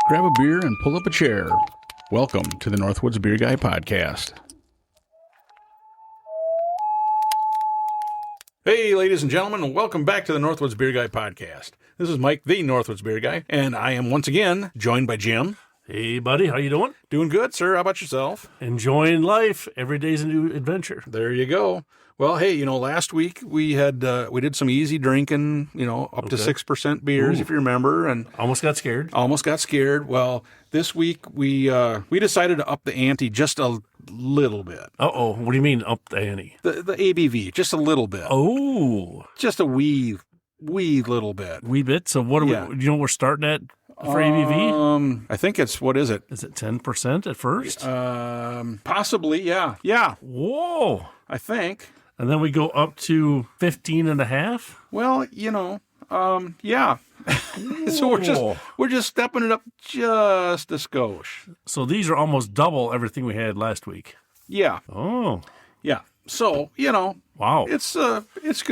Grab a beer and pull up a chair. Welcome to the Northwoods Beer Guy Podcast. Hey, ladies and gentlemen, welcome back to the Northwoods Beer Guy Podcast. This is Mike, the Northwoods Beer Guy, and I am once again joined by Jim. Hey, buddy, how you doing? Doing good, sir. How about yourself? Enjoying life. Every day's a new adventure. There you go. Well, hey, last week we did some easy drinking, up to 6% beers, if you remember, and Almost got scared. Well, this week we decided to up the ante just a little bit. Uh-oh. What do you mean up the ante? The ABV, just a little bit. Oh. Just a wee little bit. Wee bit? So what do Yeah. we, do you know what we're starting at for ABV? I think it's, what is it? Is it 10% at first? Possibly, yeah. Yeah, Whoa. I think. And then we go up to 15 and a half? Well, yeah. So we're just stepping it up just a skosh. So these are almost double everything we had last week. Yeah. Oh. Yeah. So, Wow. it's going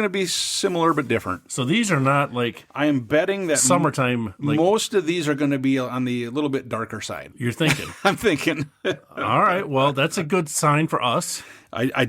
to be similar but different. So these are not like I am betting that summertime. Like most of these are going to be on the little bit darker side. you're thinking. I'm thinking. All right. Well, that's a good sign for us. I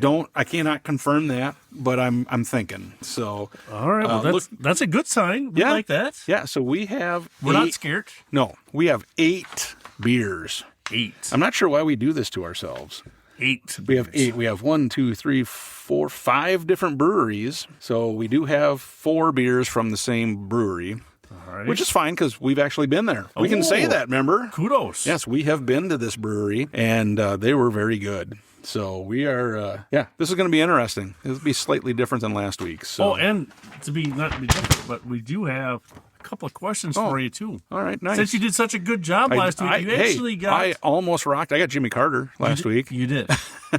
cannot confirm that, but I'm thinking. So, All right. Well, that's a good sign. We like that. yeah. So we have. We're not scared. No, we have 8 beers. 8. I'm not sure why we do this to ourselves. 8. We have 8. We have 1, 2, 3, 4, 5 different breweries. So we do have 4 beers from the same brewery, All right. which is fine because we've actually been there. We can say that, remember? Kudos. Yes, we have been to this brewery, and they were very good. So we are, this is going to be interesting. It'll be slightly different than last week. So. Oh, and not to be different, but we do have a couple of questions for you, too. All right, nice. Since you did such a good job last week, you actually got... I almost rocked. I got Jimmy Carter last week. You did.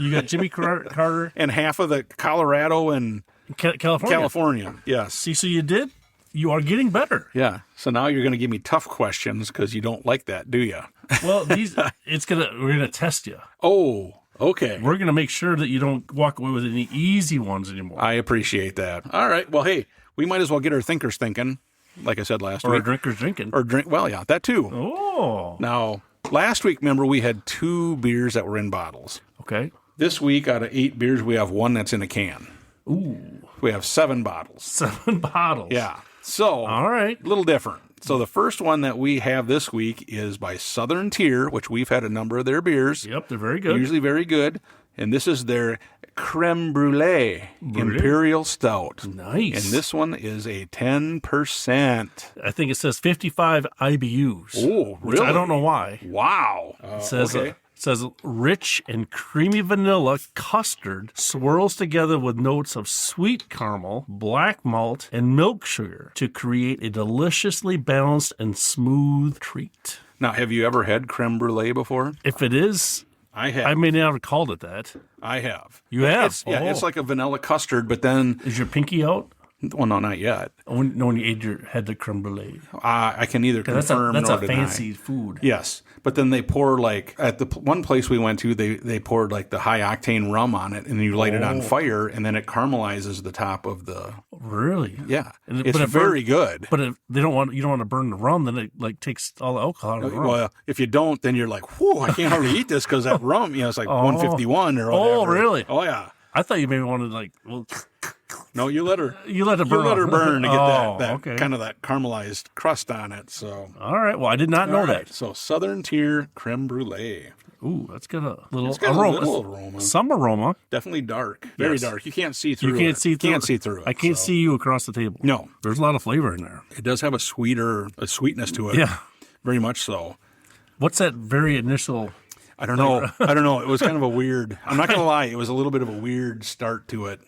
You got Jimmy Carter. And half of the Colorado and California. Yes. See, so you did. You are getting better. Yeah. So now you're going to give me tough questions because you don't like that, do you? Well, we're gonna test you. Oh, okay. We're gonna make sure that you don't walk away with any easy ones anymore. I appreciate that. All right. Well, hey, we might as well get our thinkers thinking, like I said last or week. our drinkers drinking. Or drink. Well, yeah, that too. Oh. Now, last week, remember, we had 2 beers that were in bottles. Okay. This week, out of 8 beers, we have 1 that's in a can. Ooh. We have 7 bottles. 7 bottles. Yeah. So, All right. a little different. So the first one that we have this week is by Southern Tier, which we've had a number of their beers. Yep, they're very good. Usually very good. And this is their Creme Brulee Imperial Stout. Nice. And this one is a 10%. I think it says 55 IBUs. Oh, Which really? I don't know why. Wow. It says, okay. it says rich and creamy vanilla custard swirls together with notes of sweet caramel, black malt, and milk sugar to create a deliciously balanced and smooth treat. Now, have you ever had creme brulee before? If it is, I have. I may not have called it that. I have. You have? It's like a vanilla custard, but then, Is your pinky out? well, no, not yet. When you had the creme brulee. I can neither That's confirm a nor deny. fancy food. Yes, but then they pour at the one place we went to, they poured like the high-octane rum on it, and you light it on fire, and then it caramelizes the top of the. Really? Yeah, And it's very good. But if you don't want to burn the rum, then it like takes all the alcohol out of the rum. Well, if you don't, then you're like, whoa, I can't hardly eat this because that rum, it's like 151 or whatever. Oh, really? Oh, yeah. I thought you maybe wanted No, you let her. You let it burn. You let her burn to get that okay. kind of that caramelized crust on it. So. All right. Well, I did not know that. So Southern Tier Creme Brulee. Ooh, that's got a little It's got aroma. a little aroma. Some aroma. Definitely dark. Very Yes. dark. You can't see through it. You can't see through Can't see through it. I can't see you across the table. No. There's a lot of flavor in there. It does have a sweetness to it. Yeah. Very much so. What's that very initial? I don't know. It was kind of a weird, I'm not going to lie, it was a little bit of a weird start to it.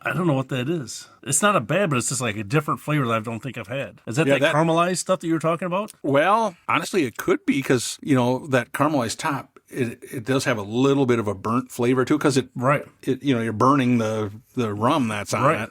I don't know what that is. It's not a bad, but it's just like a different flavor that I don't think I've had. Is that Yeah, that caramelized stuff that you were talking about? Well, honestly, it could be because, that caramelized top, it does have a little bit of a burnt flavor to it because Right. You're burning the rum that's on Right.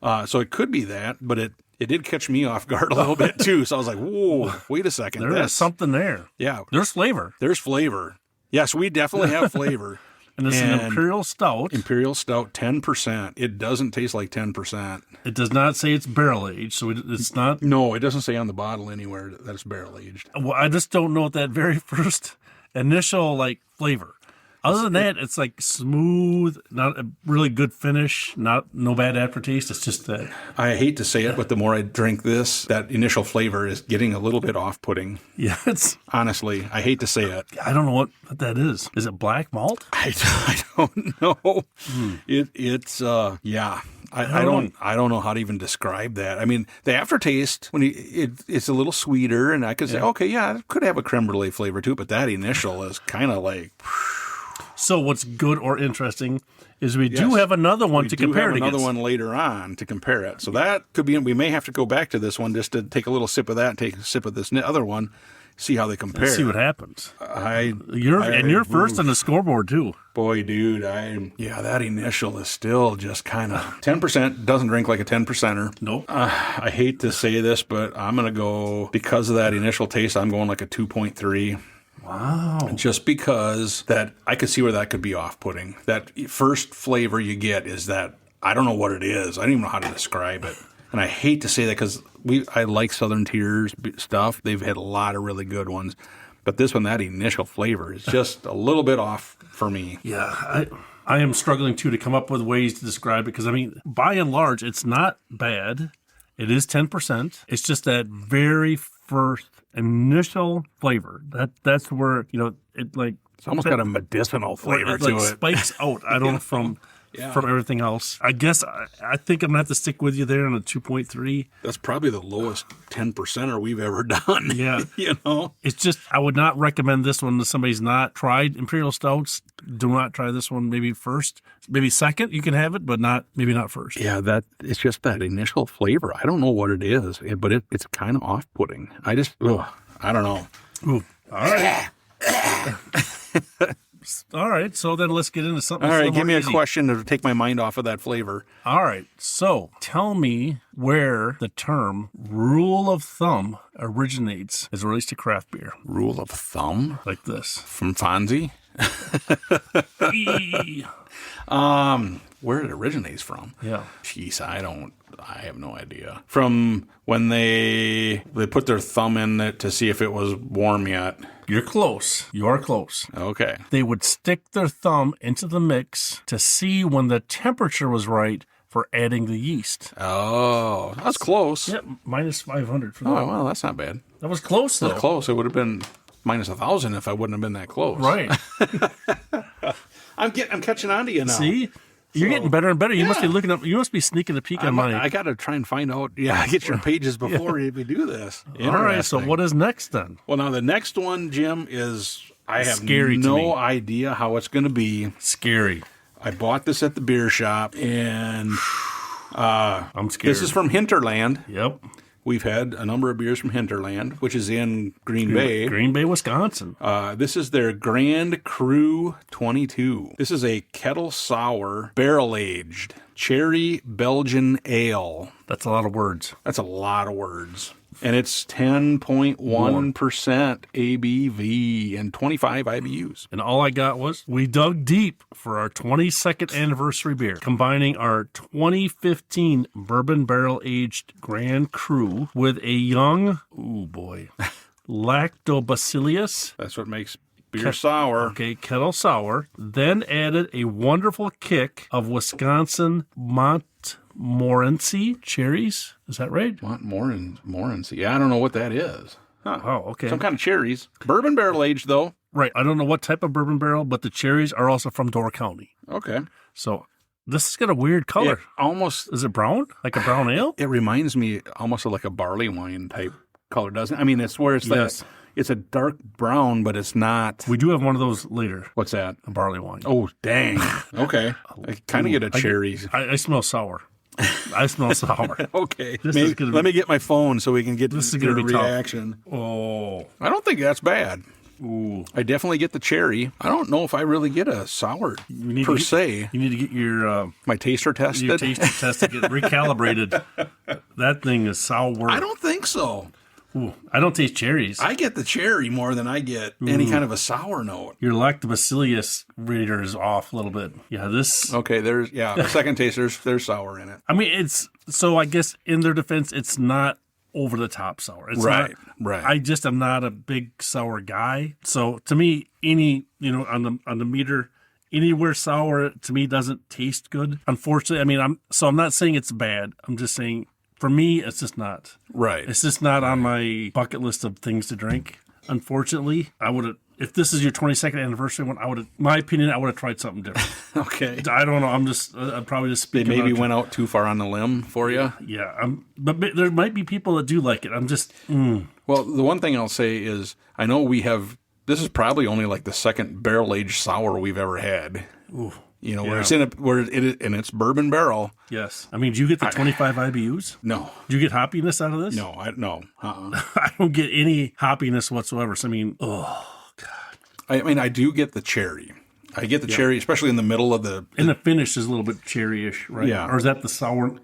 it. So it could be that, but it did catch me off guard a little bit too. So I was like, whoa, wait a second. There is something there. Yeah. There's flavor. There's flavor. Yes, we definitely have flavor. And it's an Imperial Stout. Imperial Stout, 10%. It doesn't taste like 10%. It does not say it's barrel aged, so it's not. No, it doesn't say on the bottle anywhere that it's barrel aged. Well, I just don't know what that very first initial flavor. Other than that, it's smooth, not a really good finish, no bad aftertaste. It's just that. I hate to say it, but the more I drink this, that initial flavor is getting a little bit off-putting. Yeah, honestly, I hate to say it. I don't know what that is. Is it black malt? I don't know. It's yeah. I don't know how to even describe that. I mean, the aftertaste it's a little sweeter, and I could say, okay, yeah, it could have a creme brulee flavor too, but that initial is kind of like. So what's good or interesting is we do have another one to compare it against. Another one later on to compare it. So that could be. We may have to go back to this one just to take a little sip of that, and take a sip of this other one, see how they compare. Let's see what happens. You're first on the scoreboard too. Boy, dude, that initial is still just kind of 10%. Doesn't drink like a 10%er. Nope. I hate to say this, but I'm gonna go, because of that initial taste, I'm going like a 2.3. Wow. Just because that I could see where that could be off-putting. That first flavor you get is that, I don't know what it is. I don't even know how to describe it. And I hate to say that because I like Southern Tier's stuff. They've had a lot of really good ones. But this one, that initial flavor is just a little bit off for me. Yeah, I am struggling too to come up with ways to describe it because, I mean, by and large, it's not bad. It is 10%. It's just that very first initial flavor. That's where, It's almost got a medicinal flavor to it. Spikes out. I don't know from everything else. I guess I think I'm going to have to stick with you there on a 2.3. That's probably the lowest 10%er we've ever done. Yeah. It's just, I would not recommend this one to somebody's not tried Imperial Stouts. Do not try this one maybe first. Maybe second, you can have it, but maybe not first. Yeah, it's just that initial flavor. I don't know what it is, but it's kind of off-putting. I don't know. Ooh. All right. All right, so then let's get into something. All right, give me a question to take my mind off of that flavor. All right, so tell me where the term rule of thumb originates as it relates to craft beer. Rule of thumb? Like this. From Fonzie? Where it originates from? Yeah. Jeez, I have no idea. From when they put their thumb in it to see if it was warm yet. You're close. You are close. Okay. They would stick their thumb into the mix to see when the temperature was right for adding the yeast. Oh, that's close. Yep, minus 500 for that. Oh, well, that's not bad. That was close, though. That's close. It would have been minus 1,000 if I wouldn't have been that close. Right. I'm catching on to you now. See? You're getting better and better. You must be looking up. You must be sneaking a peek on mine. I got to try and find out. Yeah, get your pages before we do this. All right. So what is next then? Well, now the next one, Jim, is I have scary no idea how it's going to be. Scary. I bought this at the beer shop, and I'm scared. This is from Hinterland. Yep. We've had a number of beers from Hinterland, which is in Green Bay. Green Bay, Wisconsin. This is their Grand Cru 22. This is a kettle sour, barrel-aged, cherry Belgian ale. That's a lot of words. That's a lot of words. And it's 10.1% ABV and 25 IBUs. And all I got was, we dug deep for our 22nd anniversary beer, combining our 2015 bourbon barrel-aged Grand Cru with a young, lactobacillus. That's what makes beer sour. Okay, kettle sour. Then added a wonderful kick of Wisconsin Montmorency cherries. Is that right? Montmorency. Yeah, I don't know what that is. Huh. Oh, okay. Some kind of cherries. Bourbon barrel aged, though. Right. I don't know what type of bourbon barrel, but the cherries are also from Door County. Okay. So this has got a weird color. Is it brown? Like a brown ale? It reminds me almost of like a barley wine type color, doesn't it? I mean, it's where it's like it's a dark brown, but it's not. We do have one of those later. What's that? A barley wine. Oh, dang. Okay. I kind of get a cherries. I smell sour. I smell sour. Okay. Let me get my phone so we can get this reaction. Tough. Oh. I don't think that's bad. Ooh. I definitely get the cherry. I don't know if I really get a sour per se. You need to get your my taster tested. Your taster tested, get recalibrated. That thing is sour. I don't think so. Ooh, I don't taste cherries. I get the cherry more than I get any kind of a sour note. Your lactobacillus reader is off a little bit. Yeah, this. Okay, the second taste, there's sour in it. I mean, so I guess in their defense, it's not over the top sour. It's right. I just am not a big sour guy. So to me, on the meter, anywhere sour to me doesn't taste good. Unfortunately, I mean, I'm not saying it's bad. I'm just saying for me, it's just not. Right. It's just not on my bucket list of things to drink. Unfortunately, I would have. If this is your 22nd anniversary one, I would have tried something different. Okay. I don't know. I'm probably just speaking. They maybe went out too far on the limb for you. Yeah. But there might be people that do like it. I'm just. Well, the one thing I'll say is I know this is probably only like the second barrel aged sour we've ever had. Ooh. Where it's in its bourbon barrel. Yes. I mean, do you get the 25 IBUs? No. Do you get hoppiness out of this? No. I don't get any hoppiness whatsoever. So I mean, I do get the cherry. I get the cherry, especially in the middle of the. And the finish is a little bit cherry-ish, right? Yeah. Or is that the sour?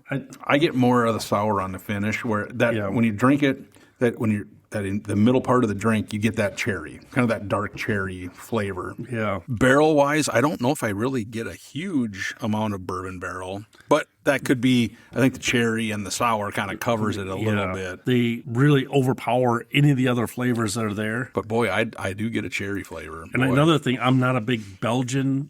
I get more of the sour on the finish, where when you drink it, that in the middle part of the drink, you get that cherry, kind of that dark cherry flavor. Yeah. Barrel-wise, I don't know if I really get a huge amount of bourbon barrel, but that could be, I think the cherry and the sour kind of covers it a little bit. They really overpower any of the other flavors that are there. But boy, I do get a cherry flavor. And another thing, I'm not a big Belgian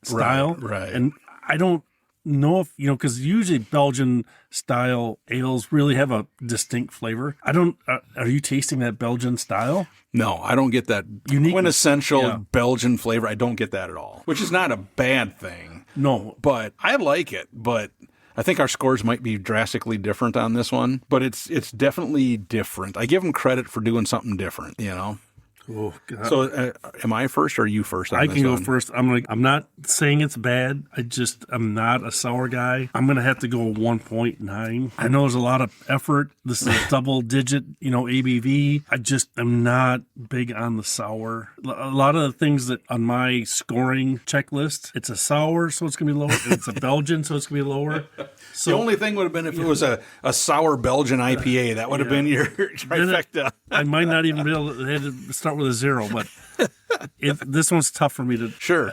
style. Right. And I don't know if, because usually Belgian style ales really have a distinct flavor. Are you tasting that Belgian style? No, I don't get that quintessential Belgian flavor. I don't get that at all, which is not a bad thing. No. But I like it, but I think our scores might be drastically different on this one, but it's definitely different. I give them credit for doing something different, Oh, God. So, am I first or are you first on I this can go one? first. I'm not saying it's bad. I'm not a sour guy. I'm going to have to go 1.9. I know there's a lot of effort. This is a double digit, ABV. I just am not big on the sour. A lot of the things that on my scoring checklist, it's a sour, so it's going to be lower. And it's a Belgian, so it's going to be lower. So, the only thing would have been if it was a sour Belgian IPA. That would have been your trifecta. I might not even be able to start with a 0, but this one's tough for me to. Sure.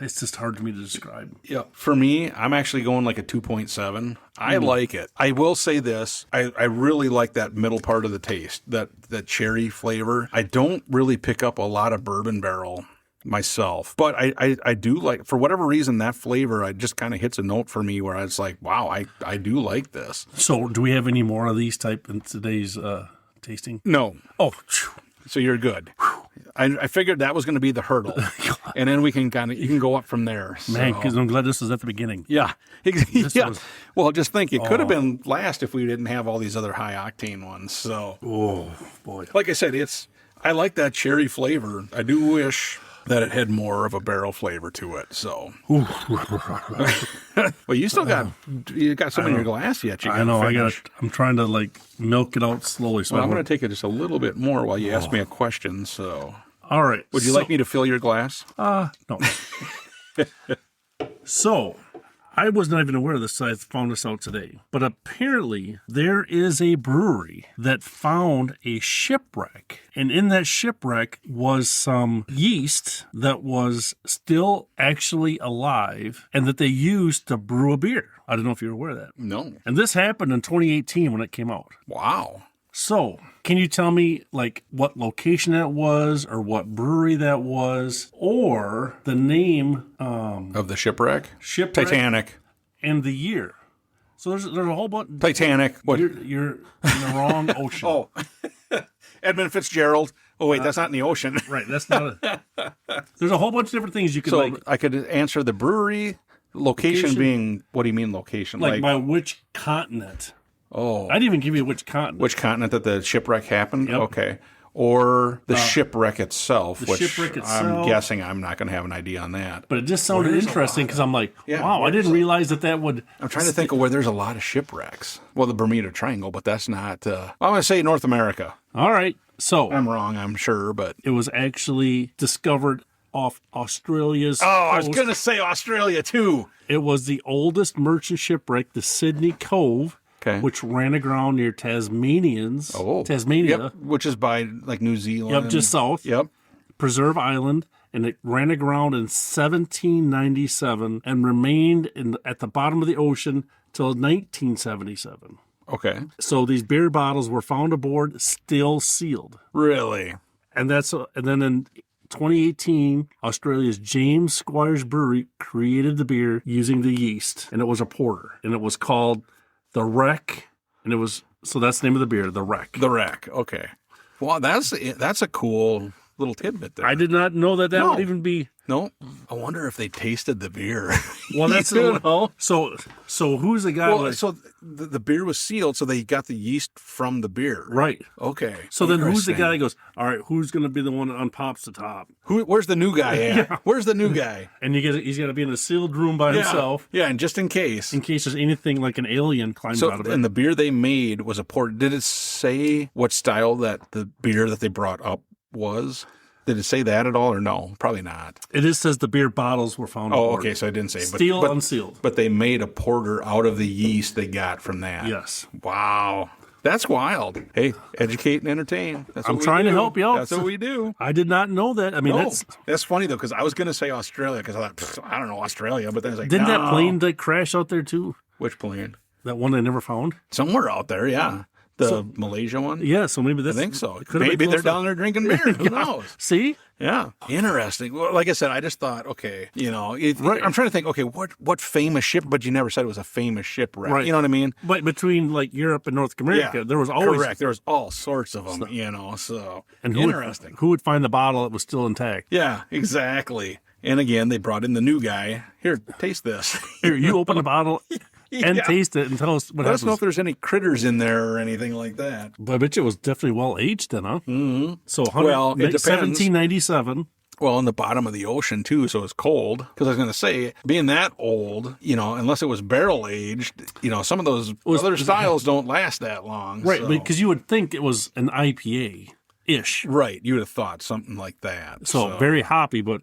It's just hard for me to describe. Yeah. For me, I'm actually going like a 2.7. I like it. I will say this. I really like that middle part of the taste, that cherry flavor. I don't really pick up a lot of bourbon barrel myself, but I do like, for whatever reason, that flavor, it just kind of hits a note for me where I was like, wow, I do like this. So do we have any more of these type in today's tasting? No. Oh, so you're good. I figured that was going to be the hurdle, and then you can go up from there. So. Man, because I'm glad this was at the beginning. Yeah. Well, just think, it could have been last if we didn't have all these other high-octane ones. So, oh, boy. Like I said, I like that cherry flavor. I do wish that it had more of a barrel flavor to it. So, well, you got some in your glass yet. I know. I'm trying to milk it out slowly. So I'm going to take it just a little bit more while you ask me a question. So, all right. Would you like me to fill your glass? No. So, I was not even aware of this. I found this out today. But apparently, there is a brewery that found a shipwreck. And in that shipwreck was some yeast that was still actually alive and that they used to brew a beer. I don't know if you're aware of that. No. And this happened in 2018 when it came out. Wow. So, can you tell me, what location that was, or what brewery that was, or the name of the shipwreck? Shipwreck. Titanic. And the year. So there's a whole bunch. Titanic. What? You're in the wrong ocean. Oh, Edmund Fitzgerald. Oh wait, that's not in the ocean. Right. That's not There's a whole bunch of different things you could So I could answer the brewery location being. What do you mean location? By which continent? Oh, I didn't even give you which continent. Which continent that the shipwreck happened? Yep. Okay. Or the shipwreck itself, shipwreck itself. I'm guessing I'm not going to have an idea on that. But it just sounded interesting because I'm like, wow, I didn't realize that would. I'm trying to think of where there's a lot of shipwrecks. Well, the Bermuda Triangle, but that's not. I'm going to say North America. All right. So. I'm wrong, I'm sure, but. It was actually discovered off Australia's coast. I was going to say Australia, too. It was the oldest merchant shipwreck, the Sydney Cove. Okay. which ran aground near Tasmania. Yep, which is by like New Zealand. Yep, just south. Yep. Preserve Island, and it ran aground in 1797 and remained at the bottom of the ocean till 1977. Okay. So these beer bottles were found aboard, still sealed. Really? And then in 2018, Australia's James Squires Brewery created the beer using the yeast, and it was a porter, and it was called the Wreck, and so that's the name of the beer, the Wreck. The Wreck. Okay. Well, that's a cool little tidbit there. I did not know that would even be. No. I wonder if they tasted the beer. Well, that's So who's the guy? Well, so the beer was sealed, so they got the yeast from the beer. Right. Okay. So then who's the guy that goes, all right, who's going to be the one that unpops the top? Where's the new guy at? Yeah. Where's the new guy? And he's got to be in a sealed room by himself. Yeah, and just in case. In case there's anything like an alien climbs out of it. And the beer they made was a port. Did it say what style that the beer that they brought up was? Did it say that at all, or no? Probably not. It just says the beer bottles were found. Oh, okay. So I didn't say. But unsealed. But they made a porter out of the yeast they got from that. Yes. Wow. That's wild. Hey, educate and entertain. That's what I'm trying to help you out. That's what we do. I did not know that. I mean, that's funny, though, because I was going to say Australia, because I thought, I don't know, Australia. But then I was like, didn't that plane crash out there, too? Which plane? That one they never found? Somewhere out there, yeah. The Malaysia one? Yeah, so maybe that's... I think so. Maybe they're down there drinking beer. Who knows? See? Yeah. Interesting. Well, like I said, I just thought, okay, I'm trying to think, okay, what famous ship, but you never said it was a famous shipwreck. Right. You know what I mean? But between like Europe and North America, there was always... Correct. There was all sorts of them, so and interesting. Who would find the bottle that was still intact? Yeah, exactly. And again, they brought in the new guy. Here, taste this. Here, you open the bottle... and taste it and tell us what happens. Let us know if there's any critters in there or anything like that. But I bet you it was definitely well aged then, huh? Mm-hmm. So it depends. 1797. Well, in the bottom of the ocean, too, so it's cold. Because I was going to say, being that old, unless it was barrel aged, some of those other styles don't last that long. Right, so. Because you would think it was an IPA-ish. Right, you would have thought something like that. So very hoppy, but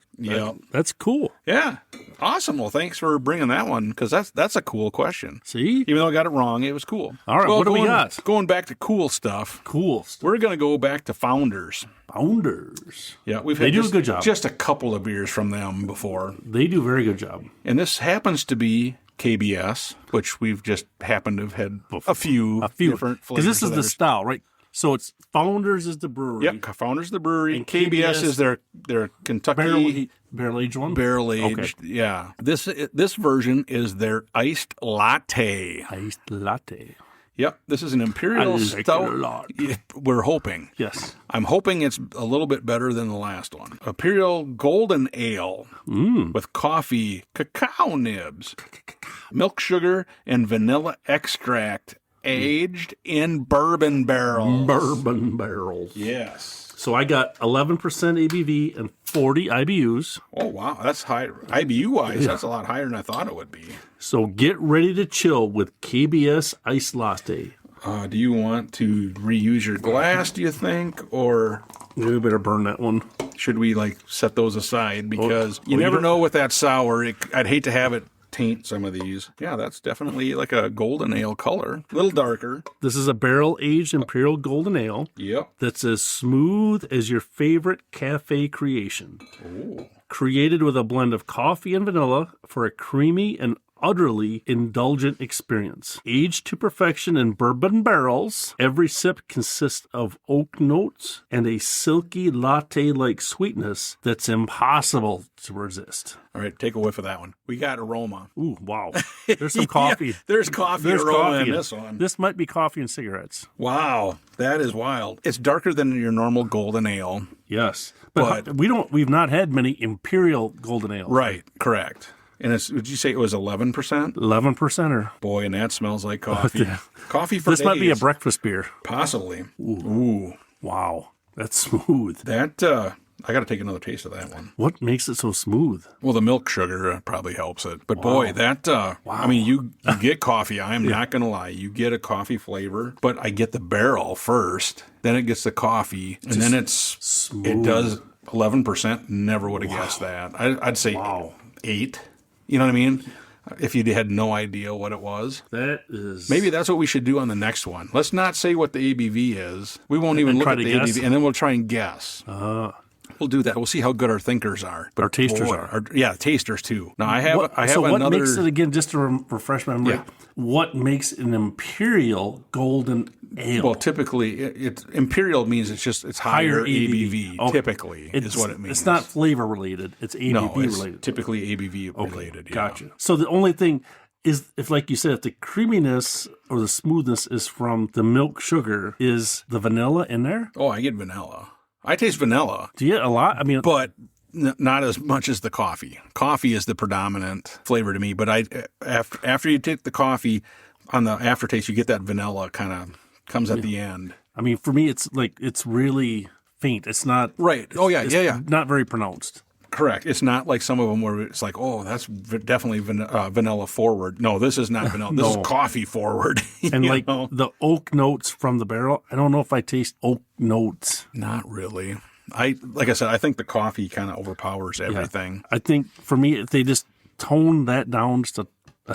that's cool. Yeah, awesome. Well, thanks for bringing that one, because that's a cool question. See? Even though I got it wrong, it was cool. All right, what do we got? Going back to cool stuff. We're going to go back to Founders. Yeah, they do a good job. Just a couple of beers from them before. They do a very good job. And this happens to be KBS, which we've just happened to have had a few different flavors. Because this is the style, right? So it's Founders is the brewery. Yep, Founders is the brewery. And KBS is their Kentucky barrel aged one. Barrel aged, okay. Yeah. This version is their iced latte. Iced latte. Yep, this is an Imperial Stout. We're hoping. Yes. I'm hoping it's a little bit better than the last one. Imperial Golden Ale with coffee, cacao nibs, milk sugar, and vanilla extract, aged in bourbon barrels. Bourbon barrels. Yes. So I got 11% ABV and 40 IBUs. Oh, wow. That's high. IBU-wise, that's a lot higher than I thought it would be. So get ready to chill with KBS Iced Latte. Do you want to reuse your glass, do you think? Or we better burn that one. Should we, set those aside? Because you never know with that sour. I'd hate to have it taint some of these. Yeah, that's definitely like a golden ale color. A little darker. This is a barrel-aged Imperial Golden Ale. Yep. That's as smooth as your favorite cafe creation. Ooh. Created with a blend of coffee and vanilla for a creamy and utterly indulgent experience. Aged to perfection in bourbon barrels, every sip consists of oak notes and a silky latte-like sweetness that's impossible to resist. All right, take a whiff of that one. We got aroma. Ooh, wow. There's some coffee. Yeah, there's aroma in this one. This might be coffee and cigarettes. Wow, that is wild. It's darker than your normal golden ale. Yes. But we've not had many Imperial golden ales. Right, correct. And would you say it was 11%? 11%er. Boy, and that smells like coffee. Coffee for this might be a breakfast beer. Possibly. Ooh. Wow. That's smooth. That, I got to take another taste of that one. What makes it so smooth? Well, the milk sugar probably helps it. But boy, that, wow. I mean, you get coffee. I am not going to lie. You get a coffee flavor, but I get the barrel first. Then it gets the coffee. And then it's smooth. It does 11%. Never would have guessed that. I'd say 8. You know what I mean? if you had no idea what it was. That is... Maybe that's what we should do on the next one. Let's not say what the ABV is. We won't even look at the guess? ABV, and then we'll try and guess. We'll do that. We'll see how good our thinkers are. But our tasters are. Yeah, tasters too. Now, I have what another... makes it, again, just to refresh my memory, what makes an Imperial golden ale? Well, typically, Imperial means it's higher ABV. Okay. Typically, is what it means. It's not flavor related. It's ABV related. Typically ABV related. Yeah. Gotcha. So the only thing is, if like you said, if the creaminess or the smoothness is from the milk sugar, is the vanilla in there? Oh, I get vanilla. I taste vanilla. Do you get a lot? I mean, but not as much as the coffee. Coffee is the predominant flavor to me. But after you take the coffee, on the aftertaste, you get that vanilla kind of comes at the end. I mean, for me, it's really faint. It's not right. It's not very pronounced. Correct. It's not like some of them where it's like, oh, that's definitely vanilla forward. No, this is not vanilla. This is coffee forward. And like the oak notes from the barrel, I don't know if I taste oak notes. Not really. Like I said, I think the coffee kind of overpowers everything. Yeah. I think for me, if they just tone that down just a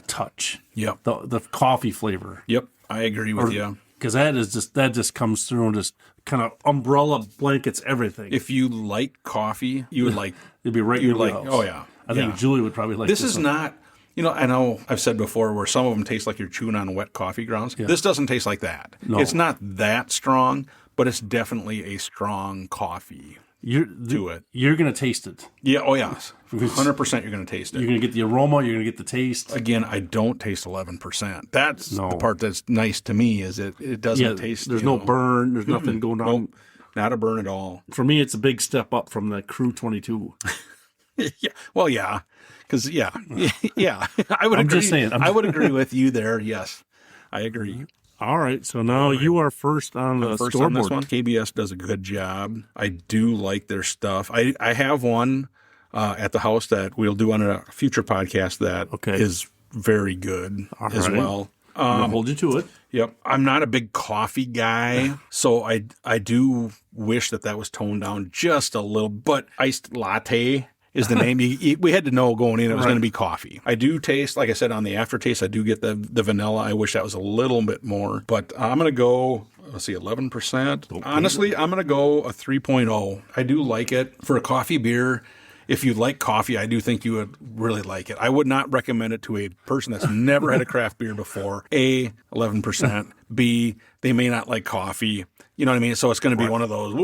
touch. Yep. The coffee flavor. Yep. I agree with you. Because that just comes through and just kind of umbrella blankets everything. If you like coffee, you would like... It'd be right in your wheelhouse. Oh, yeah. I think Julie would probably like this. This is not... I know I've said before where some of them taste like you're chewing on wet coffee grounds. Yeah. This doesn't taste like that. No. It's not that strong, but it's definitely a strong coffee to it. You're going to taste it. Yeah, oh yeah. 100% you're going to taste it. You're going to get the aroma, you're going to get the taste. Again, I don't taste 11%. That's the part that's nice to me is it doesn't taste... There's no burn, there's nothing going on. Nope, not a burn at all. For me, it's a big step up from the Crew 22. Yeah, well, yeah. Because, yeah. I would I'm agree. Just saying. I would agree with you there, yes. I agree. All right, so now you are first on the scoreboard. On this one. KBS does a good job. I do like their stuff. I have one at the house that we'll do on a future podcast that is very good as well. I'm gonna hold you to it. Yep. I'm not a big coffee guy, so I do wish that was toned down just a little. But iced latte is the name. We had to know going in it was going to be coffee. I do taste, like I said, on the aftertaste, I do get the vanilla. I wish that was a little bit more. But I'm going to go, 11%. Okay. Honestly, I'm going to go a 3.0. I do like it. For a coffee beer, if you like coffee, I do think you would really like it. I would not recommend it to a person that's never had a craft beer before. A, 11%. B, they may not like coffee. You know what I mean? So it's going to be one of those,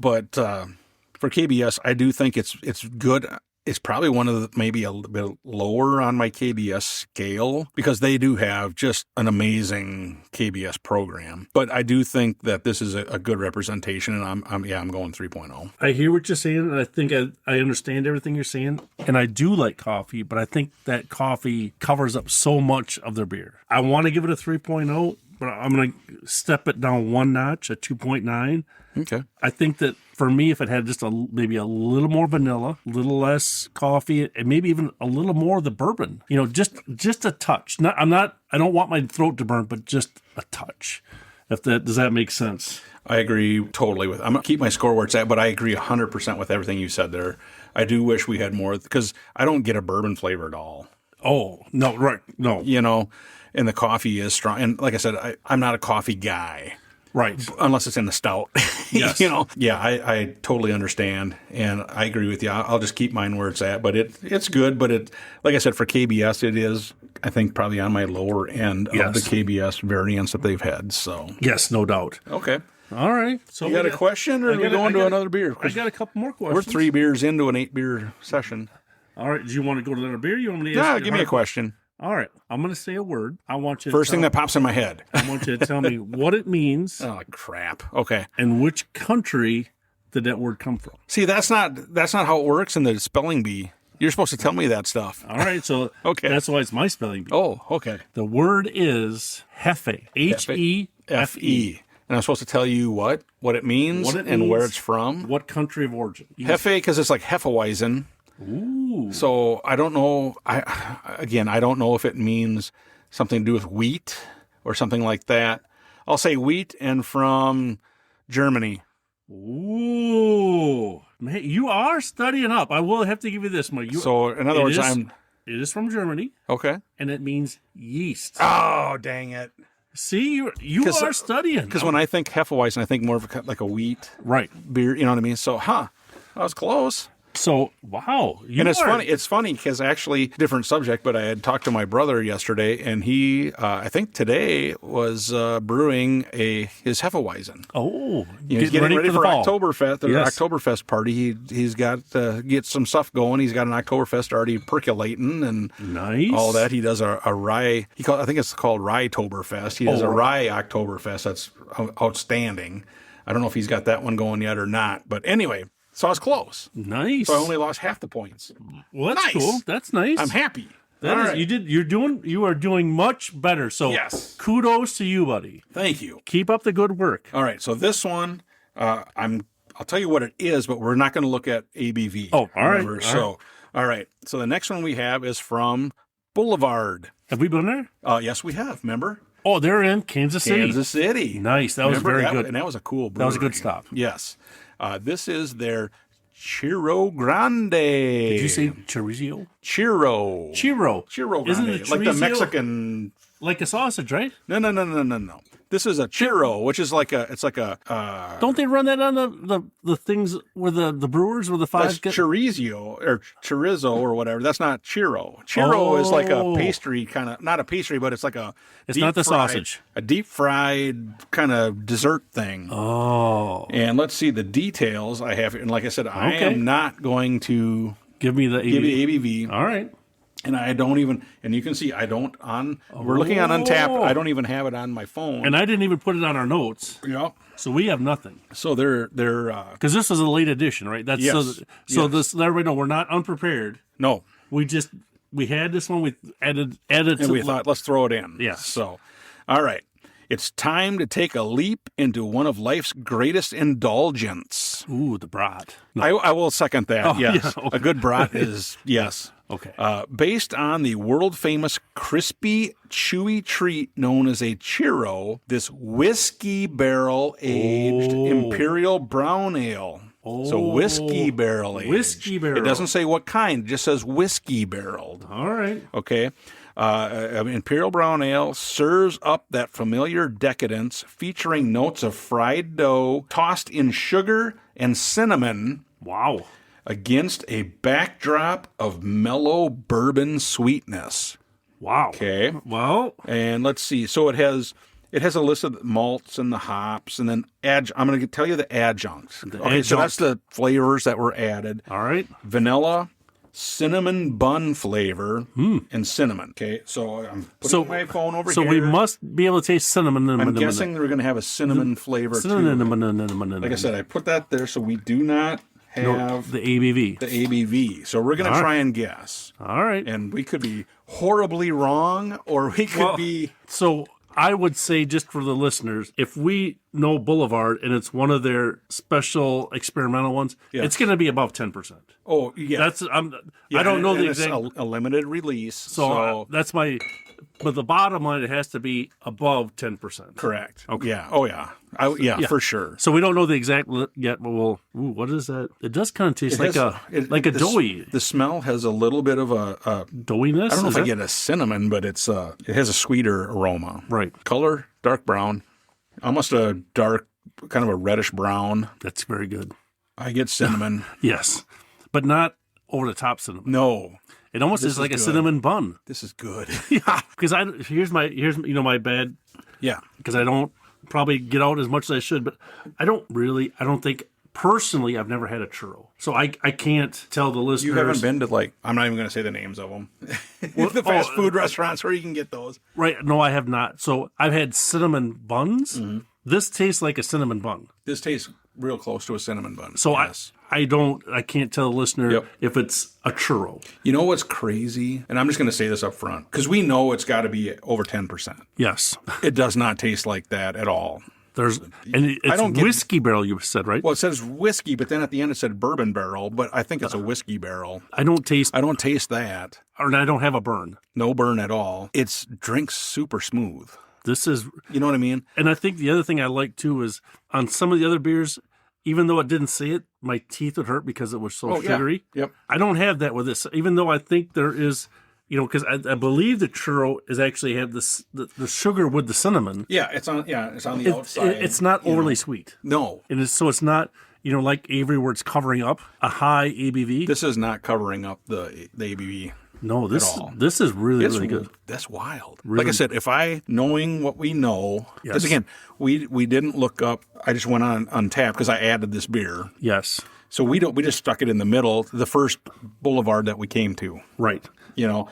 But for KBS, I do think it's good. It's probably one of the, maybe a little bit lower on my KBS scale because they do have just an amazing KBS program. But I do think that this is a good representation, and I'm going 3.0. I hear what you're saying, and I think I understand everything you're saying. And I do like coffee, but I think that coffee covers up so much of their beer. I want to give it a 3.0, but I'm going to step it down one notch, a 2.9. Okay. I think that for me, if it had just maybe a little more vanilla, a little less coffee, and maybe even a little more of the bourbon, just a touch. I don't want my throat to burn, but just a touch. Does that make sense? I agree totally with. I'm gonna keep my score where it's at, but I agree 100% with everything you said there. I do wish we had more because I don't get a bourbon flavor at all. Oh no, right, no. And the coffee is strong. And like I said, I'm not a coffee guy. Right. Unless it's in the stout. Yes. Yeah, I totally understand. And I agree with you. I'll just keep mine where it's at. But it's good. But like I said, for KBS, it is, I think, probably on my lower end of the KBS variants that they've had. So yes, no doubt. Okay. All right. So you got a question or are we going to another beer? I got a couple more questions. We're 3 beers into an 8-beer session. All right. Do you want to go to another beer? You want me to ask give me a question. All right. I'm going to say a word. I want you to First thing that pops in my head. I want you to tell me what it means. Oh, crap. Okay. And which country did that word come from? See, that's not how it works in the spelling bee. You're supposed to tell me that stuff. All right. So that's why it's my spelling bee. Oh, okay. The word is Hefe. H-E-F-E. And I'm supposed to tell you what it means and where it's from? What country of origin? Hefe, because it's like Hefeweizen. Ooh. So I don't know. I don't know if it means something to do with wheat or something like that. I'll say wheat and from Germany. Ooh, man, you are studying up. I will have to give you this, Mike. So in other words, It is from Germany, Okay. and it means yeast. Oh, dang it. See, you are studying. Because when I think Hefeweizen, I think more of like a wheat right. beer. You know what I mean? So, I was close. So, wow. It's funny because actually, different subject, but I had talked to my brother yesterday, and he, I think today, was brewing his Hefeweizen. Oh, He's getting ready for fall. Oktoberfest, the Yes. Oktoberfest party. He's got get some stuff going. He's got an Oktoberfest already percolating and Nice. all that. He does a rye. I think it's called Rye-Toberfest. He does a rye Oktoberfest. That's outstanding. I don't know if he's got that one going yet or not, but anyway. So I was close. Nice. So I only lost half the points. Well, that's Nice. cool. That's nice. I'm happy. That All is, right. you are doing much better. So Yes. kudos to you, buddy. Thank you. Keep up the good work. All right. So this one, I'll tell you what it is, but we're not going to look at ABV. Oh, all right. All right. So the next one we have is from Boulevard. Have we been there? Yes, we have. Remember? Oh, they're in Kansas City. Kansas City. Nice. That was very good. And that was a cool brewery. That was a good stop. Yes. This is their Chiro Grande. Did you say chorizo? Chiro. Chiro. Chiro Grande. Isn't it like the chorizo? Mexican. Like a sausage, right? No. This is a chiro, which is like a. Don't they run that on the things where the brewers with the That's five? chorizo or chorizo or whatever. That's not chiro. Chiro is like a pastry kind of, not a pastry, but it's like a. It's not the sausage. A deep fried kind of dessert thing. Oh. And let's see the details I have. And like I said, I am not going to give me the give ABV. you ABV. All right. And I don't even, and you can see I don't on, we're looking on Untappd. I don't even have it on my phone. And I didn't even put it on our notes. Yeah. So we have nothing. So they're because this is a late edition, right? That's Yes. so this let everybody know we're not unprepared. no. We had this one. We added And to we thought, let's throw it in. Yes. So, all right. It's time to take a leap into one of life's greatest indulgence. the brat. No. I will second that, yes. yeah, okay. A good brat is, yes. Okay. Based on the world-famous crispy, chewy treat known as a churro, this whiskey barrel-aged Imperial brown ale. So whiskey barrel aged. Whiskey barrel. It doesn't say what kind. It just says whiskey barreled. All right. Okay. Imperial brown ale serves up that familiar decadence, featuring notes of fried dough tossed in sugar and cinnamon. Wow. Against a backdrop of mellow bourbon sweetness. Wow. Okay. Well, And let's see. So it has a list of the malts and the hops, and then I'm going to tell you the adjuncts. So adjunct. that's the flavors that were added. all right. Vanilla, cinnamon bun flavor, and cinnamon. Okay, so I'm putting my phone over So here. we must be able to taste cinnamon. I'm guessing we're going to have a cinnamon flavor too. Like I said, I put that there so we do not have the ABV. the ABV. So we're going to try and guess. All right. And we could be horribly wrong, or we could be... So I would say, just for the listeners, if we know Boulevard and it's one of their special experimental ones, it's going to be above 10%. Oh, yeah. That's I don't know the it's exact. a limited release. So that's my. But the bottom line, it has to be above 10%. Correct. Okay. Yeah. Oh, yeah. Yeah, for sure. So we don't know the exact yet, but we'll. Ooh, what is that? It does kind of taste like a doughy. The smell has a little bit of a Doughiness? I don't know if I get a cinnamon, but it has a sweeter aroma. Right. Color, dark brown. Almost a dark, kind of a reddish brown. That's very good. I get cinnamon. Yes. But not over the top cinnamon. No. It almost is like a cinnamon bun. This is good. Yeah. Because here's my bad. Yeah. Because I don't probably get out as much as I should, but I don't think personally I've never had a churro. So I can't tell the listeners. You haven't been to I'm not even going to say the names of them. The fast food restaurants where you can get those. Right. No, I have not. So I've had cinnamon buns. Mm-hmm. This tastes like a cinnamon bun. This tastes real close to a cinnamon bun. So yes. I can't tell the listener if it's a churro. You know what's crazy? And I'm just going to say this up front because we know it's got to be over 10%. Yes. It does not taste like that at all. It's whiskey barrel, you said, right? Well, it says whiskey, but then at the end it said bourbon barrel, but I think it's a whiskey barrel. I don't taste that. Or I don't have a burn. No burn at all. It's drinks super smooth. This is... You know what I mean? And I think the other thing I like, too, is on some of the other beers, even though it didn't say it, my teeth would hurt because it was so sugary. Yeah. Yep. I don't have that with this, even though I think there is because I believe the churro is actually have this the sugar with the cinnamon. Yeah, it's on the outside. It's not overly sweet. No. And so it's not, like Avery where it's covering up a high ABV. This is not covering up the ABV. No, this all. this is really good. That's wild. Really? Like I said, knowing what we know, because Yes. again, we didn't look up. I just went on tap because I added this beer. Yes. So we just stuck it in the middle, the first Boulevard that we came to. Right. So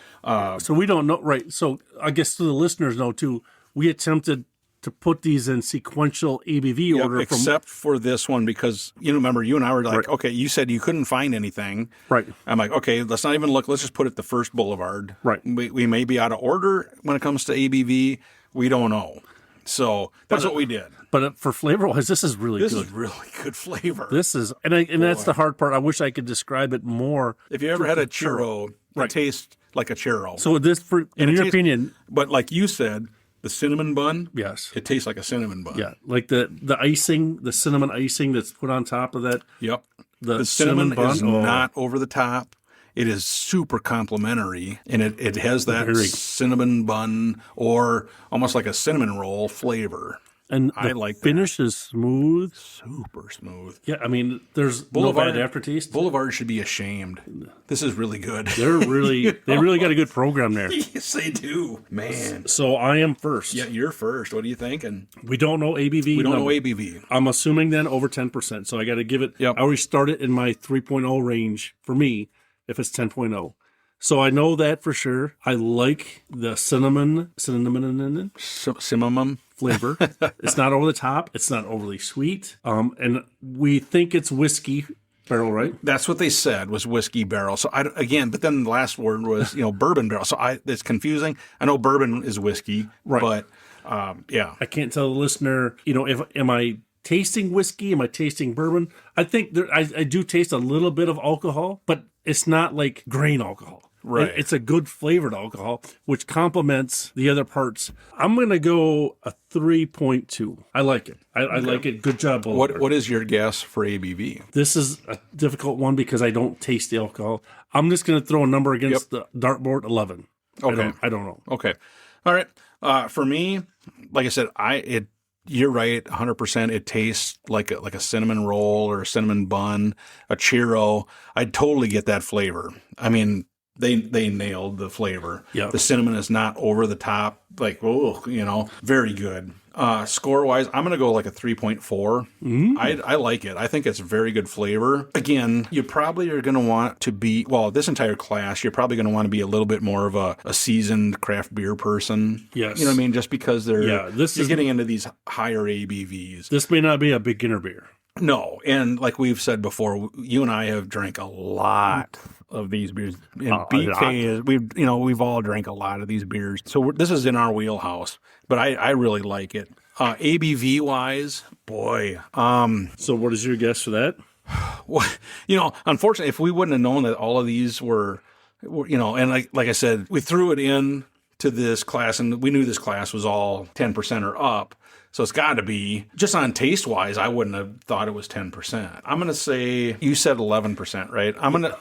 we don't know. Right. So I guess the listeners know too, we attempted to put these in sequential ABV order. Except for this one, because remember, you and I were like, okay, you said you couldn't find anything. Right. I'm like, okay, let's not even look. Let's just put it the first Boulevard. Right. We may be out of order when it comes to ABV. We don't know. So that's what we did. But for flavor wise, this is really This good. is really good flavor. This is, and that's the hard part. I wish I could describe it more. If you ever had a churro, it tastes like a churro. So in your opinion, but like you said, the cinnamon bun, yes, it tastes like a cinnamon bun. yeah, like the icing, the cinnamon icing that's put on top of that. Yep. The cinnamon bun is not over the top. It is super complimentary, and it has that cinnamon bun or almost like a cinnamon roll flavor. And I the like finish is smooth. Super smooth. Yeah, I mean, there's no bad aftertaste. Boulevard should be ashamed. This is really good. They really got a good program there. Yes, they do. Man. So I am first. Yeah, you're first. What are you thinking? We don't know ABV. We don't know ABV. I'm assuming then over 10%. So I got to give it. Yep. I already started in my 3.0 range for me if it's 10.0. So I know that for sure. I like the cinnamon flavor. It's not over the top. It's not overly sweet. And we think it's whiskey barrel, right? That's what they said was whiskey barrel. So but then the last word was bourbon barrel. So it's confusing. I know bourbon is whiskey, right? But yeah, I can't tell the listener. Am I tasting whiskey? Am I tasting bourbon? I think I do taste a little bit of alcohol, but it's not like grain alcohol. Right. It's a good flavored alcohol, which complements the other parts. I'm going to go a 3.2. I like it. I like it. Good job, Boulevard. What is your guess for ABV? This is a difficult one because I don't taste the alcohol. I'm just going to throw a number against the dartboard, 11. Okay. I don't know. Okay. All right. For me, like I said, you're right, 100%. It tastes like a cinnamon roll or a cinnamon bun, a churro. I'd totally get that flavor. I mean, they nailed the flavor. Yeah. The cinnamon is not over the top, like, very good. Score-wise, I'm going to go like a 3.4. Mm-hmm. I like it. I think it's very good flavor. Again, you probably are going to want to be, this entire class, you're probably going to want to be a little bit more of a seasoned craft beer person. Yes. You know what I mean? Just because you're is getting into these higher ABVs. This may not be a beginner beer. No, and like we've said before, you and I have drank a lot of these beers. And BK is we've all drank a lot of these beers, so this is in our wheelhouse. But I really like it. ABV wise, boy. So what is your guess for that? Well, unfortunately, if we wouldn't have known that all of these were and like I said, we threw it in to this class, and we knew this class was all 10% or up. So it's got to be, just on taste-wise, I wouldn't have thought it was 10%. I'm going to say, you said 11%, right? I'm going to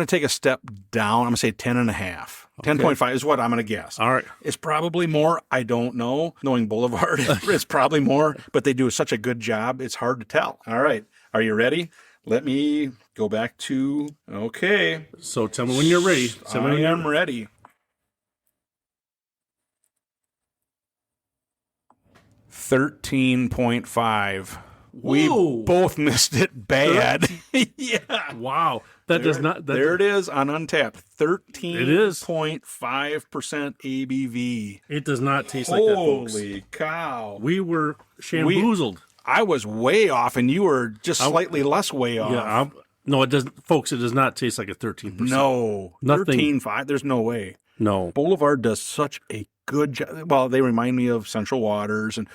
take a step down. I'm going to say 10.5. 10.5 is what I'm going to guess. All right. It's probably more. I don't know. Knowing Boulevard, it's probably more, but they do such a good job, it's hard to tell. All right. Are you ready? Let me go back to, okay. So tell me when you're ready. I am ready. 13.5. We both missed it bad. Yeah. Wow. Does not. There it is on Untapped. 13.5% ABV. It does not taste like that, folks. Holy cow. We were shamboozled. I was way off, and you were just slightly less way off. Yeah. No, it doesn't. Folks, it does not taste like a 13%. No. Nothing. 13.5. There's no way. No. Boulevard does such a good job. Well, they remind me of Central Waters and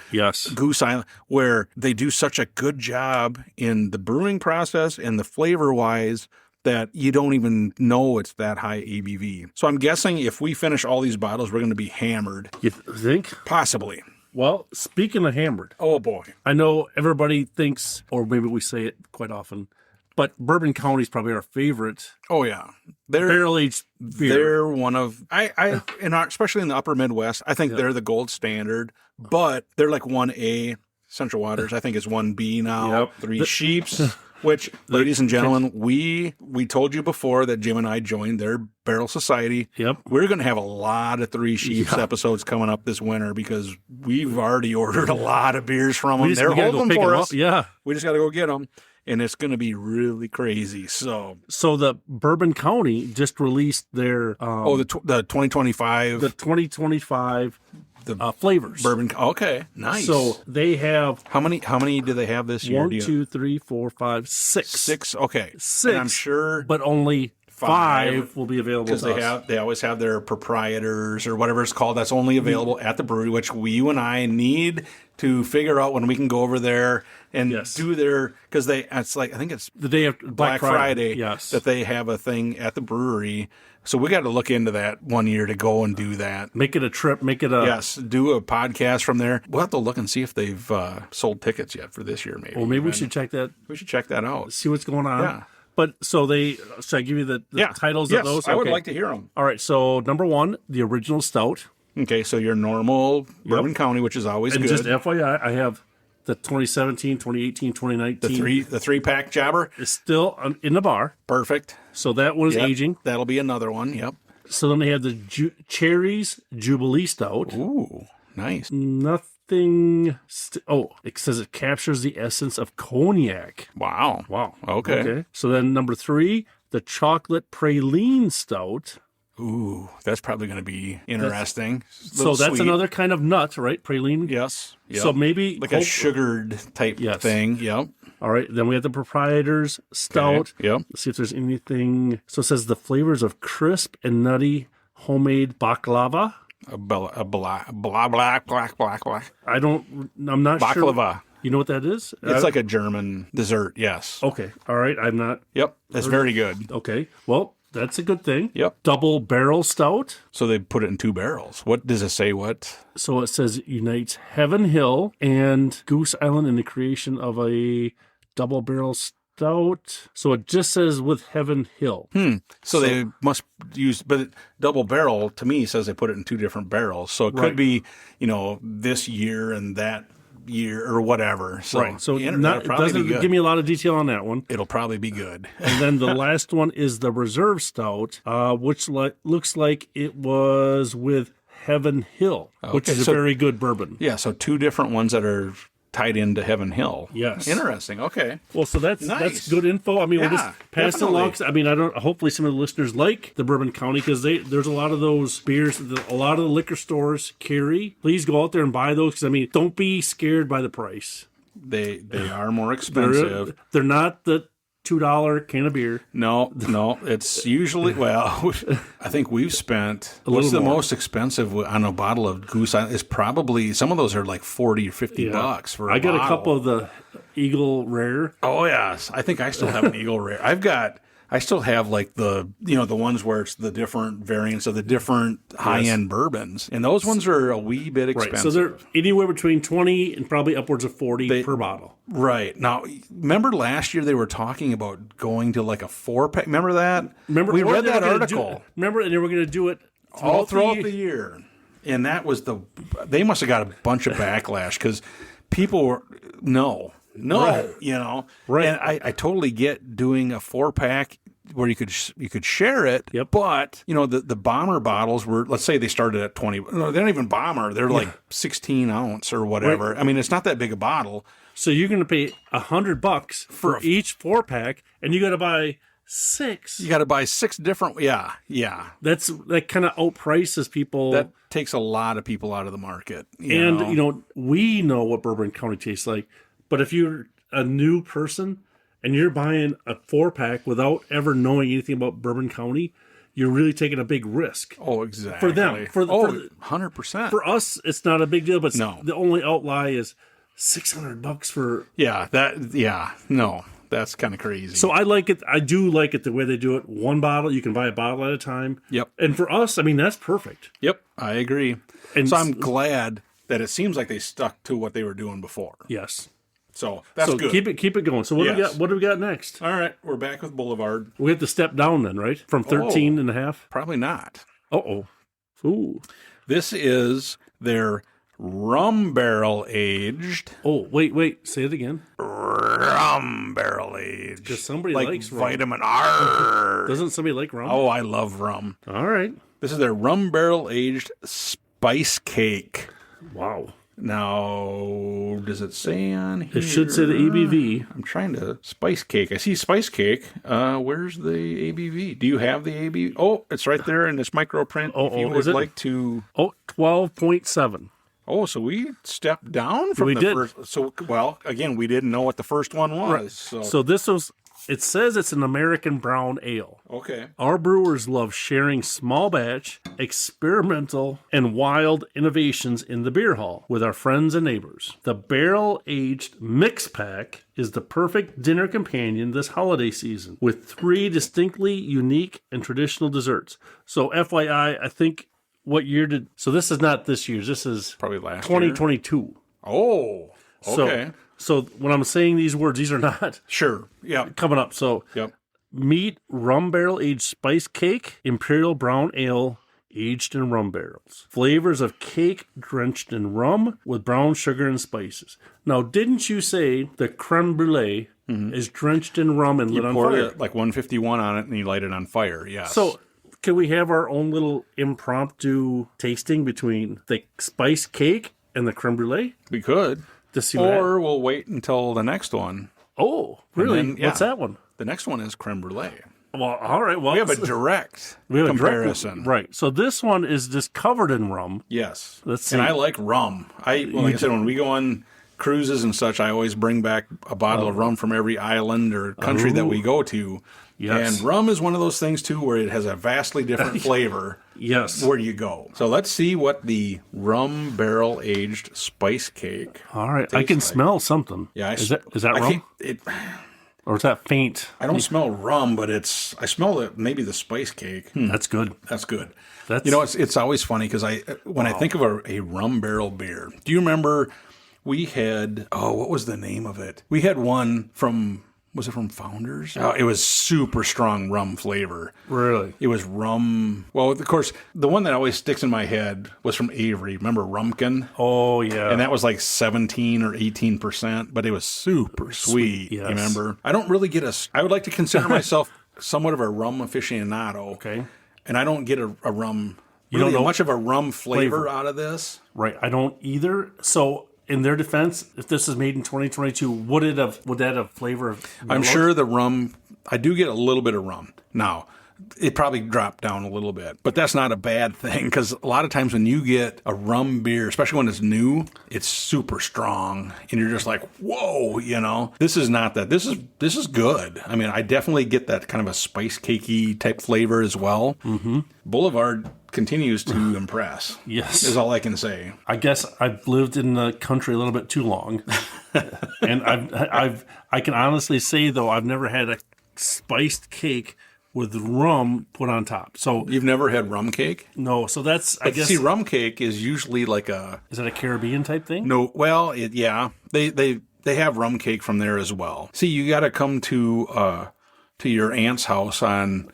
Goose Island, where they do such a good job in the brewing process and the flavor-wise that you don't even know it's that high ABV. So I'm guessing if we finish all these bottles, we're going to be hammered. You think? Possibly. Well, speaking of hammered. Oh, boy. I know everybody thinks, or maybe we say it quite often, But Bourbon County is probably our favorite Oh yeah, they're barrel-aged beer. they're one of especially in the upper Midwest. I think they're the gold standard, but they're like 1A. Central Waters, I think, is 1B now. Yep. Three Sheeps, which, ladies and gentlemen, we told you before that Jim and I joined their Barrel Society. Yep. We're going to have a lot of Three Sheeps episodes coming up this winter because we've already ordered a lot of beers from them. They're holding them for us. Yeah. We just got to go get them. And it's going to be really crazy. So the Bourbon County just released their the 2025 the 2025 flavors. bourbon. Okay, nice. So they have how many do they have this year? 1, 2, 3, 4, 5, 6. 6. Okay, 6. And I'm sure, but only 5 will be available because they always have their proprietors or whatever it's called. That's only available at the brewery, which you and I need to figure out when we can go over there and do their, because it's like, I think it's the day of Black Friday yes, that they have a thing at the brewery. So we got to look into that one year to go and do that. Make it a trip. Make it a do a podcast from there. We'll have to look and see if they've sold tickets yet for this year. Maybe. Well, maybe we should check that. We should check that out. See what's going on. Yeah. But should I give you the titles of those? I would like to hear them. All right. So number 1, the original stout. Okay, so your normal Bourbon County, which is always and good. Just FYI, I have the 2017, 2018, 2019. The three pack jabber is still in the bar. Perfect. So that one is aging. That'll be another one. Yep. So then they have the Cherries Jubilee Stout. Ooh, nice. Nothing. It says it captures the essence of cognac. Wow. Okay. So then number 3, the Chocolate Praline Stout. Ooh, that's probably going to be interesting. So that's sweet. Another kind of nut, right? Praline. Yes. Yep. So maybe like a sugared type thing. Yep. All right. Then we have the Proprietor's Stout. Okay. Yep. Let's see if there's anything. So it says the flavors of crisp and nutty homemade baklava. I'm not sure. You know what that is? It's like a German dessert. Yes. Okay. All right. I'm not. Yep. That's very good. Okay. Well, that's a good thing. Yep. Double barrel stout. So they put it in 2 barrels. What does it say? What? So it says unites Heaven Hill and Goose Island in the creation of a double barrel stout. So it just says with Heaven Hill. So they must use, but double barrel to me says they put it in 2 different barrels. So it could be, this year and that year or whatever. So, right. So it doesn't give me a lot of detail on that one. It'll probably be good. And then the last one is the Reserve Stout, which looks like it was with Heaven Hill, which is a very good bourbon. Yeah. So 2 different ones that are tied into Heaven Hill. Yes. Interesting. Okay. Well, so that's good info. I mean, we'll just pass it along. I mean, hopefully some of the listeners like the Bourbon County because there's a lot of those beers that a lot of the liquor stores carry. Please go out there and buy those because, I mean, don't be scared by the price. They are more expensive. They're not the $2 can of beer. No, it's usually, I think we've spent, what's the most expensive on a bottle of Goose Island? Is probably, some of those are like 40 or 50 bucks for a bottle. I got a couple of the Eagle Rare. Oh, yes. I think I still have an Eagle Rare. I still have like the ones where it's the different variants of the different high-end bourbons. And those ones are a wee bit expensive. Right. So they're anywhere between 20 and probably upwards of 40 per bottle. Right. Now, remember last year they were talking about going to like a 4-pack? Remember that? We read that article. And they were going to do it all throughout the year. And that was they must have got a bunch of backlash because people were, no, Right. And I totally get doing a 4-pack where you could share it. Yep. But, the bomber bottles were, let's say they started at 20. No, they're not even bomber. They're like 16 ounce or whatever. Right. I mean, it's not that big a bottle. So you're going to pay $100 for each 4-pack, and you got to buy 6. You got to buy 6 different. Yeah. That kind of outprices people. That takes a lot of people out of the market. We know what Bourbon County tastes like. But if you're a new person and you're buying a 4-pack without ever knowing anything about Bourbon County, you're really taking a big risk. Oh, exactly. For them. 100%. For us, it's not a big deal, but the only outlie is $600 for... No, that's kind of crazy. So I like it. I do like it the way they do it. 1 bottle, you can buy a bottle at a time. Yep. And for us, I mean, that's perfect. Yep, I agree. And so I'm glad that it seems like they stuck to what they were doing before. Yes. So that's good. Keep it going. So what do we got next? All right, we're back with Boulevard. We have to step down then, right? From 13 and a half? Probably not. Uh-oh. Ooh. This is their rum barrel aged. Oh, wait. Say it again. Rum barrel aged. Because somebody like likes rum. vitamin R. Doesn't somebody like rum? Oh, I love rum. All right. This is their rum barrel aged spice cake. Wow. Now, does it say on here? It should say the ABV. I'm trying to... Spice cake. I see spice cake. Where's the ABV? Do you have the ABV? Oh, it's right there in this micro print. If you would like to... Oh, 12.7. Oh, so we stepped down from first... So, well, again, we didn't know what the first one was. Right. So this was... It says it's an American brown ale. Okay. Our brewers love sharing small batch, experimental, and wild innovations in the beer hall with our friends and neighbors. The barrel-aged mix pack is the perfect dinner companion this holiday season with 3 distinctly unique and traditional desserts. So FYI, I think what year did... So this is not this year's. This is probably last 2022. Year. Oh, okay. So when I'm saying these words, these are not coming up. So meet rum barrel aged spice cake, Imperial brown ale aged in rum barrels. Flavors of cake drenched in rum with brown sugar and spices. Now, didn't you say the creme brulee is drenched in rum and lit on fire? You pour like 151 on it and you light it on fire, yes. So can we have our own little impromptu tasting between the spice cake and the creme brulee? We could. Or we'll wait until the next one. Oh, really? Then, What's that one? The next one is creme brulee. Well, all right. Well, we have a direct comparison. Right. So this one is just covered in rum. Yes. Let's see. And I like rum. Like I said, when we go on cruises and such, I always bring back a bottle of rum from every island or country that we go to. Yes. And rum is one of those things, too, where it has a vastly different flavor where you go. So let's see what the rum-barrel-aged spice cake All right. I can smell something. Yeah. Is that rum? Or is that faint? I don't smell rum, but I smell maybe the spice cake. That's good. That's good. It's always funny because when I think of a rum barrel beer, do you remember we had, what was the name of it? We had one from... Was it from Founders? Oh, it was super strong rum flavor. Really? It was rum. Well, of course, the one that always sticks in my head was from Avery. Remember Rumkin? Oh, yeah. And that was like 17 or 18%, but it was super sweet. Yes. Remember? I don't really get I would like to consider myself somewhat of a rum aficionado. Okay. And I don't get a rum, really much of a rum flavor out of this. Right. I don't either. So... In their defense, if this is made in 2022, would that have flavor of Merlot? I'm sure the rum, I do get a little bit of rum. Now, it probably dropped down a little bit, but that's not a bad thing because a lot of times when you get a rum beer, especially when it's new, it's super strong and you're just like, whoa, this is not that. This is good. I mean, I definitely get that kind of a spice cakey type flavor as well. Mm-hmm. Boulevard continues to impress. Yes. Is all I can say. I guess I've lived in the country a little bit too long. And I can honestly say though, I've never had a spiced cake with rum put on top. So you've never had rum cake? No. So that's, I guess. See, rum cake is usually like Is that a Caribbean type thing? No. Well, yeah. They have rum cake from there as well. See, you got to come to your aunt's house on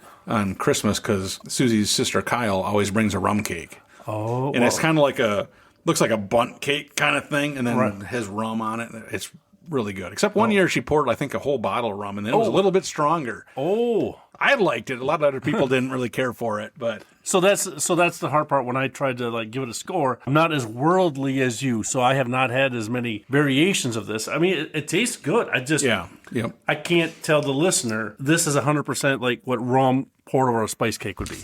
Christmas because Susie's sister Kyle always brings a rum cake. Oh. And it's kind of looks like a bundt cake kind of thing, and then has rum on it. It's really good. Except one year she poured, I think, a whole bottle of rum, and then it was a little bit stronger. Oh. I liked it. A lot of other people didn't really care for it, but so that's the hard part. When I tried to give it a score, I'm not as worldly as you, so I have not had as many variations of this. I mean, it tastes good. I can't tell the listener this is 100% like what rum poured over a spice cake would be.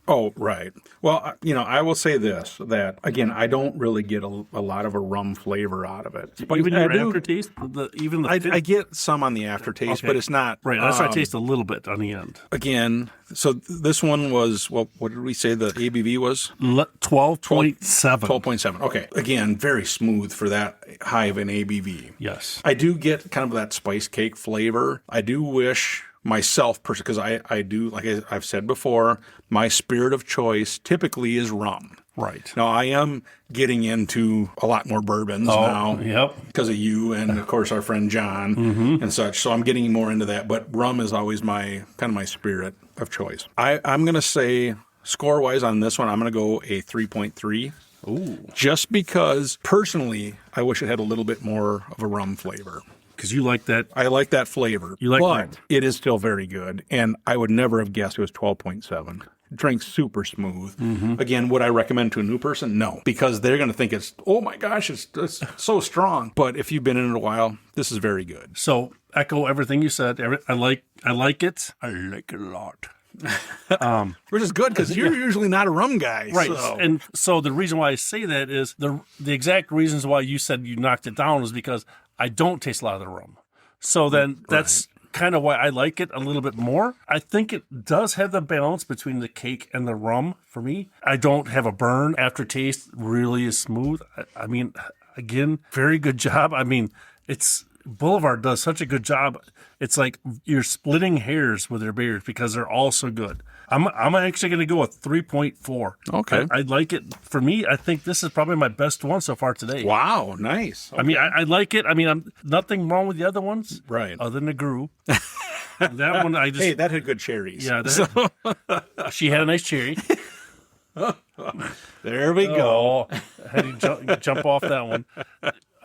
Oh, right. Well, I will say this, that, again, I don't really get a lot of a rum flavor out of it. But even your aftertaste? I get some on the aftertaste, but it's not... Right, that's why I taste a little bit on the end. Again, so this one was, what did we say the ABV was? 12.7. 12.7, okay. Again, very smooth for that high of an ABV. Yes. I do get kind of that spice cake flavor. I do wish... myself, because I do, like I've said before, my spirit of choice typically is rum. Right. Now, I am getting into a lot more bourbons now. Yep. Because of you and, of course, our friend John and such. So I'm getting more into that. But rum is always my spirit of choice. I'm going to say, score-wise on this one, I'm going to go a 3.3. Ooh. Just because, personally, I wish it had a little bit more of a rum flavor. Because you like that. I like that flavor. You like but rum. it is still very good. And I would never have guessed it was 12.7. Drinks super smooth. Again, would I recommend to a new person? No. Because they're going to think it's, oh my gosh, it's so strong. But if you've been in it a while, this is very good. So, echo everything you said. I like it. I like it a lot. Which is good because you're usually not a rum guy. Right. So. And so the reason why I say that is the exact reasons why you said you knocked it down is because I don't taste a lot of the rum. So then that's kind of why I like it a little bit more. I think it does have the balance between the cake and the rum for me. I don't have a burn. Aftertaste really is smooth. I mean, again, very good job. I mean, Boulevard does such a good job. It's like you're splitting hairs with their beers because they're all so good. I'm actually going to go with 3.4. Okay. I like it. For me, I think this is probably my best one so far today. Wow, nice. Okay. I mean, I like it. I mean, I'm nothing wrong with the other ones. Right. Other than the Grue. That one, I just... Hey, that had good cherries. Yeah, she had a nice cherry. There we go. I had to jump off that one.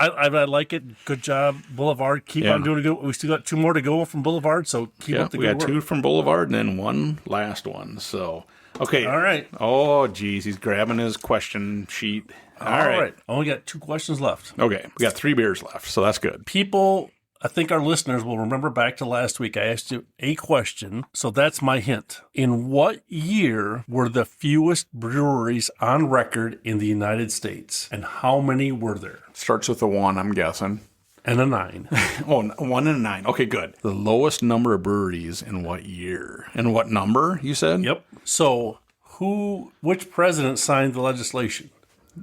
I like it. Good job, Boulevard. Keep on doing good. We still got 2 more to go from Boulevard, so keep up the good work. We got 2 from Boulevard and then 1 last one. So, okay. All right. Oh, geez, he's grabbing his question sheet. All right. Only got 2 questions left. Okay, we got 3 beers left, so that's good. People, I think our listeners will remember back to last week. I asked you a question, so that's my hint. In what year were the fewest breweries on record in the United States, and how many were there? Starts with a 1, I'm guessing. And a 9. Oh, 1 and a 9. Okay, good. The lowest number of breweries in what year? And what number, you said? Yep. So, which president signed the legislation?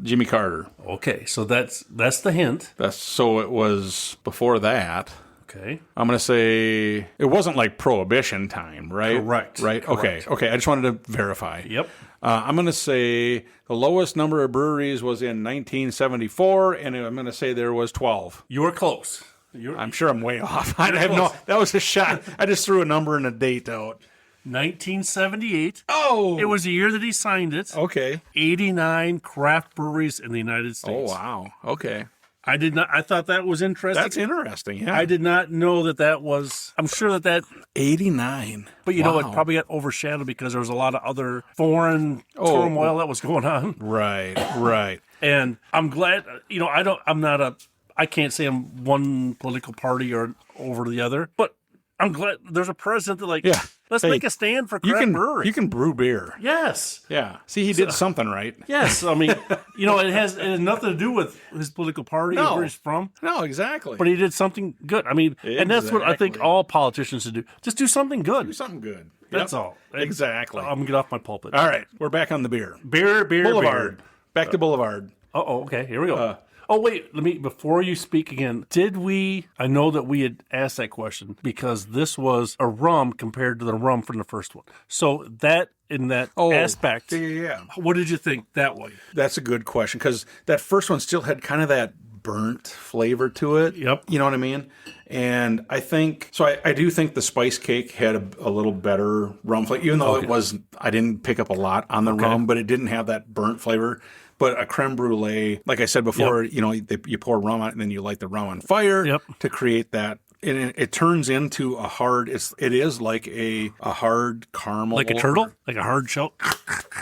Jimmy Carter. Okay, so that's the hint. So it was before that. Okay. I'm going to say it wasn't like Prohibition time, right? Correct. Right? Correct. Okay. I just wanted to verify. Yep. I'm going to say the lowest number of breweries was in 1974, and I'm going to say there was 12. You were close. I'm sure I'm way off. I have no. That was a shot. I just threw a number and a date out. 1978. Oh! It was the year that he signed it. Okay. 89 craft breweries in the United States. Oh, wow. Okay. I thought that was interesting. That's interesting, yeah. I did not know that was, I'm sure that 89. But you know, it probably got overshadowed because there was a lot of other foreign turmoil that was going on. Right. And I'm glad, I can't say I'm one political party or over the other, but I'm glad there's a president that let's make a stand for craft brewery. You can brew beer. Yes. Yeah. See, he did something right. Yes. I mean, it has nothing to do with his political party or where he's from. No, exactly. But he did something good. I mean, and that's what I think all politicians should do. Just do something good. Do something good. That's all. Exactly. I'm going to get off my pulpit. All right. We're back on the beer. Beer. Boulevard. Back to Boulevard. Okay. Here we go. Wait, before you speak again, I know that we had asked that question because this was a rum compared to the rum from the first one. So in that aspect, what did you think that way? That's a good question because that first one still had kind of that burnt flavor to it. Yep. You know what I mean? And I think, I do think the spice cake had a little better rum flavor, even though I didn't pick up a lot on the rum, but it didn't have that burnt flavor. But a creme brulee, like I said before, you pour rum on it and then you light the rum on fire to create that. And it turns into a hard, it is like a hard caramel. Like a turtle? Like a hard shell?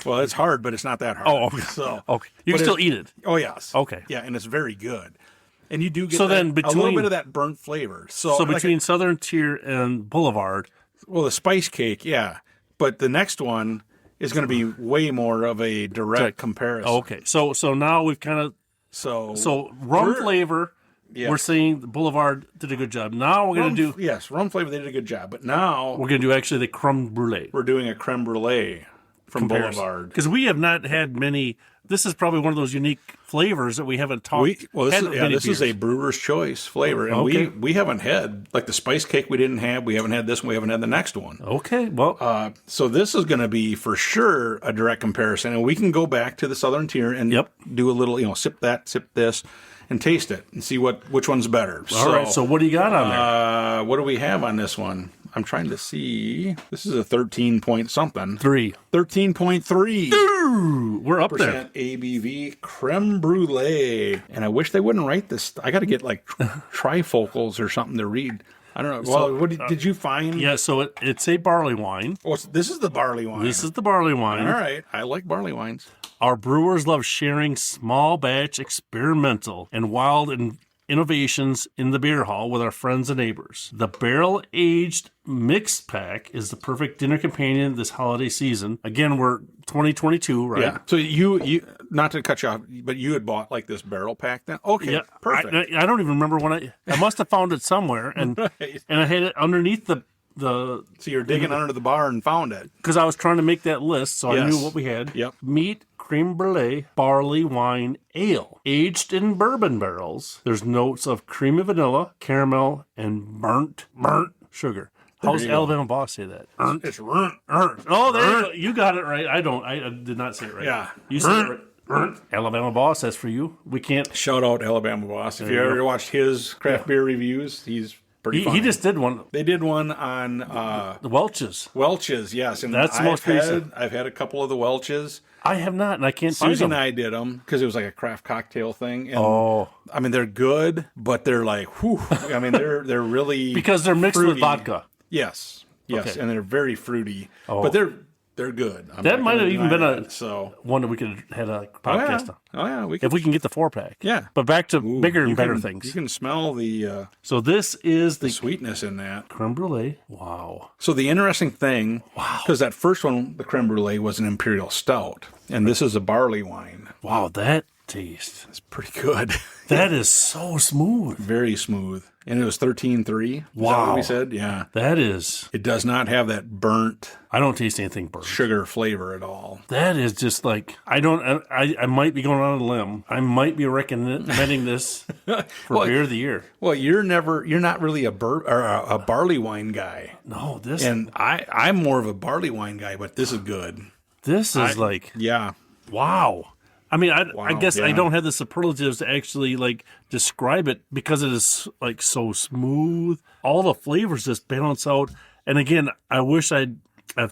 Well, it's hard, but it's not that hard. Oh, okay. So, okay. You can still eat it. Oh, yes. Okay. Yeah, and it's very good. And you do get a little bit of that burnt flavor. So between Southern Tier and Boulevard. Well, the spice cake, yeah. But the next one is going to be way more of a direct comparison. Okay. So now we've kind of... So rum flavor... Yeah. We're saying the Boulevard did a good job. Now we're going to do... Yes, rum flavor, they did a good job. But now... We're going to do actually the creme brulee. We're doing a creme brulee from Boulevard. Because we have not had many. This is probably one of those unique flavors that we haven't talked. This is a brewer's choice flavor, and we haven't had like the spice cake. We didn't have. We haven't had this one. We haven't had the next one. Okay, well, so this is going to be for sure a direct comparison, and we can go back to the Southern Tier and do a little, sip that, sip this, and taste it and see which one's better. All right. So what do you got on there? What do we have on this one? I'm trying to see. This is a 13 point something. 13.3. We're up there. ABV Creme Brulee. And I wish they wouldn't write this. I got to get like trifocals or something to read. I don't know. Well, what did you find? Yeah, so it's a barley wine. Oh, this is the barley wine. This is the barley wine. All right. I like barley wines. Our brewers love sharing small batch, experimental, and wild innovations in the beer hall with our friends and neighbors. The barrel-aged mixed pack is the perfect dinner companion this holiday season. Again, we're 2022, right? Yeah. So you not to cut you off, but you had bought like this barrel pack then? Okay, yeah, perfect. I don't even remember when I must have found it somewhere, and Right. and I had it underneath the. So you're digging under the bar and found it. Because I was trying to make that list, so I knew what we had. Yep. Meat, creme brulee, barley wine, ale. Aged in bourbon barrels, there's notes of creamy vanilla, caramel, and burnt sugar. How's Alabama Boss say that? It's burnt. Oh, there you go. You got it right. I did not say it right. Yeah. You said it right. Alabama Boss, that's for you. We can't. Shout out Alabama Boss. If you ever watched his craft beer reviews, he's pretty funny. He just did one. They did one on The Welch's. Welch's, yes. And that's the most recent. I've had a couple of the Welch's. I have not, and I can't find them. Susie and I did them because it was like a craft cocktail thing. And I mean, they're good, but they're like, whew. I mean, they're really because they're mixed fruity. with vodka. Yes, Okay. and they're very fruity, but they're good. That might have even been one that we could have had a podcast on. Oh yeah, If we can get the 4-pack. Yeah. But back to bigger and better You things. can smell the So this is the sweetness in that. creme brulee. Wow. So the interesting thing, because that first one, the creme brulee, was an Imperial Stout, and this is a barley wine. Wow, that taste. It's pretty good. That is so smooth. Very smooth. And it was 13.3. Wow. That what we said? Yeah. That is. It does not have that burnt I don't taste anything burnt. sugar flavor at all. That is just like, I might be going on a limb. I might be recommending this for beer of the year. Well, you're not really a barley wine guy. No, this. And I'm more of a barley wine guy, but this is good. This is Yeah. wow. I mean, I guess I yeah. don't have the superlatives to actually like describe it because it is like so smooth. All the flavors just balance out. And again, I wish I've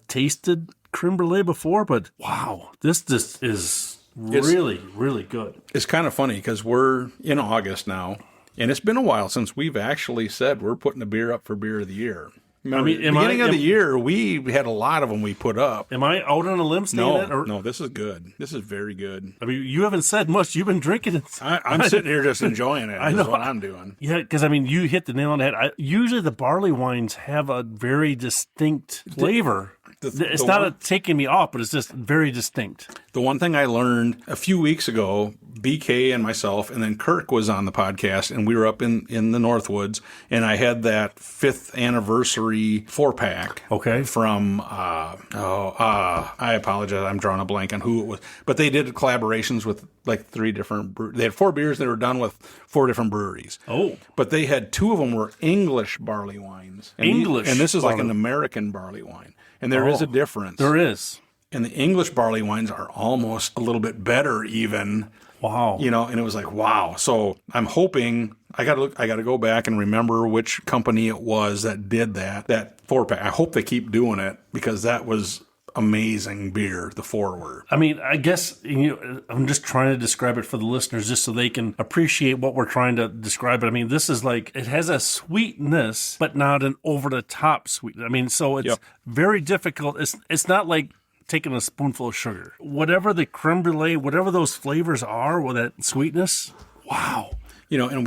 tasted creme brulee before, but wow, this is really, really good. It's kind of funny because we're in August now, and it's been a while since we've actually said we're putting a beer up for beer of the year. Remember, beginning of the year, we had a lot of them we put up. Am I out on a limb saying that? No, this is good. This is very good. I mean, you haven't said much. You've been drinking it. I'm sitting here just enjoying it. I know what I'm doing. Yeah, because, I mean, you hit the nail on the head. Usually the barley wines have a very distinct flavor. It's not taking me off, but it's just very distinct. The one thing I learned a few weeks ago, BK and myself, and then Kirk was on the podcast, and we were up in the Northwoods, and I had that 5th anniversary 4-pack. Okay. From, I apologize, I'm drawing a blank on who it was, but they did collaborations with like 3 different, they had 4 beers that were done with 4 different breweries. Oh. But they had 2 of them were English barley wines. And this is like an American barley wine. And there is a difference. There is. And the English barley wines are almost a little bit better even. Wow. And it was like, wow. So I'm hoping, I got to go back and remember which company it was that did that 4-pack. I hope they keep doing it because that was amazing beer, the forward. I mean, I guess I'm just trying to describe it for the listeners just so they can appreciate what we're trying to describe. I mean, this is like, it has a sweetness, but not an over-the-top sweetness. I mean, so it's very difficult. It's not like taking a spoonful of sugar. Whatever the creme brulee, whatever those flavors are with that sweetness, wow. And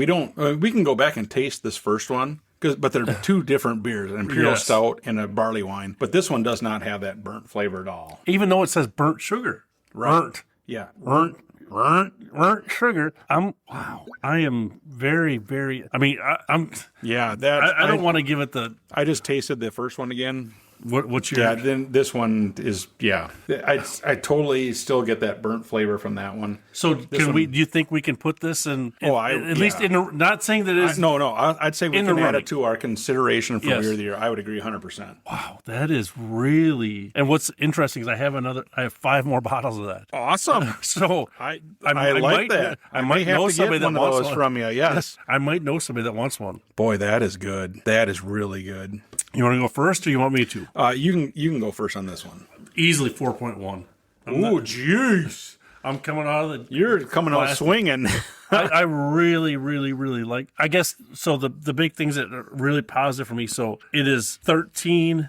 we can go back and taste this first one. But they're 2 different beers, an Imperial Stout and a barley wine. But this one does not have that burnt flavor at all. Even though it says burnt sugar. Right. Burnt. Yeah. Burnt sugar. Wow. I am very, very, I mean, I'm. Yeah. I don't want to give it the. I just tasted the first one again. What's your? Yeah, then this one is I totally still get that burnt flavor from that one. So can we? Do you think we can put this in? At least in the, not saying that it's no. I'd say we can add it to our consideration for Yes. beer of the year. I would agree 100%. Wow, that is really. And what's interesting is I have 5 more bottles of that. Awesome. So I might- like that. I might have know to somebody get that one of wants those one. from you. Yes. I might know somebody that wants one. Boy, that is good. That is really good. You want to go first, or you want me to? You can go first on this one. Easily 4.1. Oh, jeez. I'm coming out of the. You're coming out swinging. I really, really, really like. I guess so. The big things that are really positive for me. So it is 13.3%.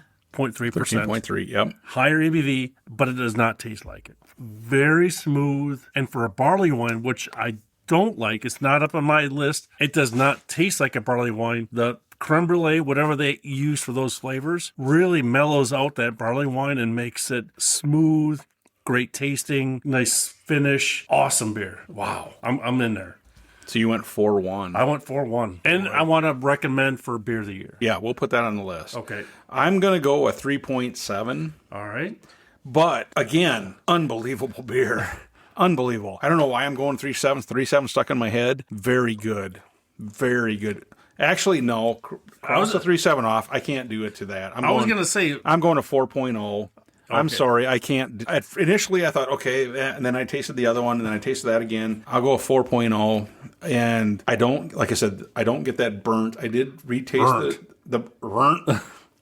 13.3. Yep. Higher ABV, but it does not taste like it. Very smooth, and for a barley wine, which I don't like, it's not up on my list. It does not taste like a barley wine. The creme brulee, whatever they use for those flavors, really mellows out that barley wine and makes it smooth, great tasting, nice finish, awesome beer. Wow, I'm in there. So you went 4-1. I went 4-1, and I want to recommend for beer of the year. Yeah, we'll put that on the list. Okay. I'm going to go with 3.7. All right. But again, unbelievable beer. Unbelievable. I don't know why I'm going 3.7. 3.7 stuck in my head. Very good. Very good. Actually, no. Cross the 3.7 off. I can't do it to that. I was going to say. I'm going to 4.0. I'm Okay. sorry, I can't. Initially, I thought, okay, and then I tasted the other one, and then I tasted that again. I'll go 4.0, and I don't, like I said, I don't get that burnt. I did retaste the burnt.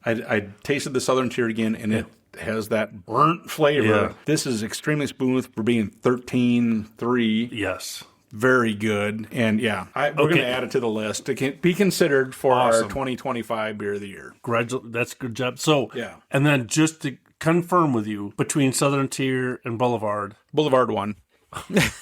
I tasted the Southern Tier again, and it has that burnt flavor. Yeah. This is extremely smooth for being 13.3. Yes. Very good. And yeah, we're going to add it to the list to be considered for our 2025 Beer of the Year. That's a good job. So, Yeah. And then just to confirm with you, between Southern Tier and Boulevard, Boulevard 1.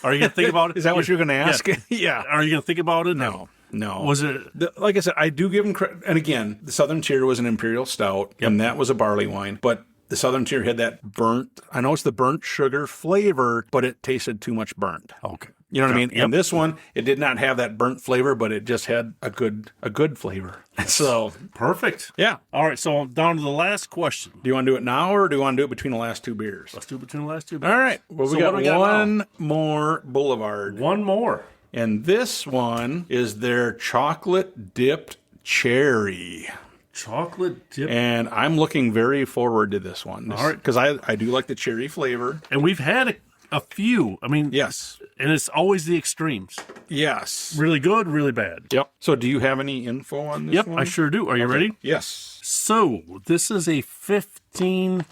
are you going to think about it? Is that what you're going to ask? Yeah. Are you going to think about it? No. Was it? Like I said, I do give them credit. And again, the Southern Tier was an Imperial Stout, and that was a barley wine. But the Southern Tier had that burnt, I know it's the burnt sugar flavor, but it tasted too much burnt. Okay. You know what I mean? Yep. And this one, it did not have that burnt flavor, but it just had a good flavor. So, Perfect. yeah. All right. So down to the last question. Do you want to do it now, or do you want to do it between the last two beers? Let's do it between the last two. All right. Well, So we what do got we got one more Boulevard. One more. And this one is their chocolate dipped cherry. Chocolate dip. And I'm looking very forward to this one. All right. Because I do like the cherry flavor. And we've had a few. I mean, Yes. and it's always the extrees. Yes. Really good, really bad. Yep. So do you have any info on this Yep, one? I sure do. Are you ready? Yes. So this is a 15%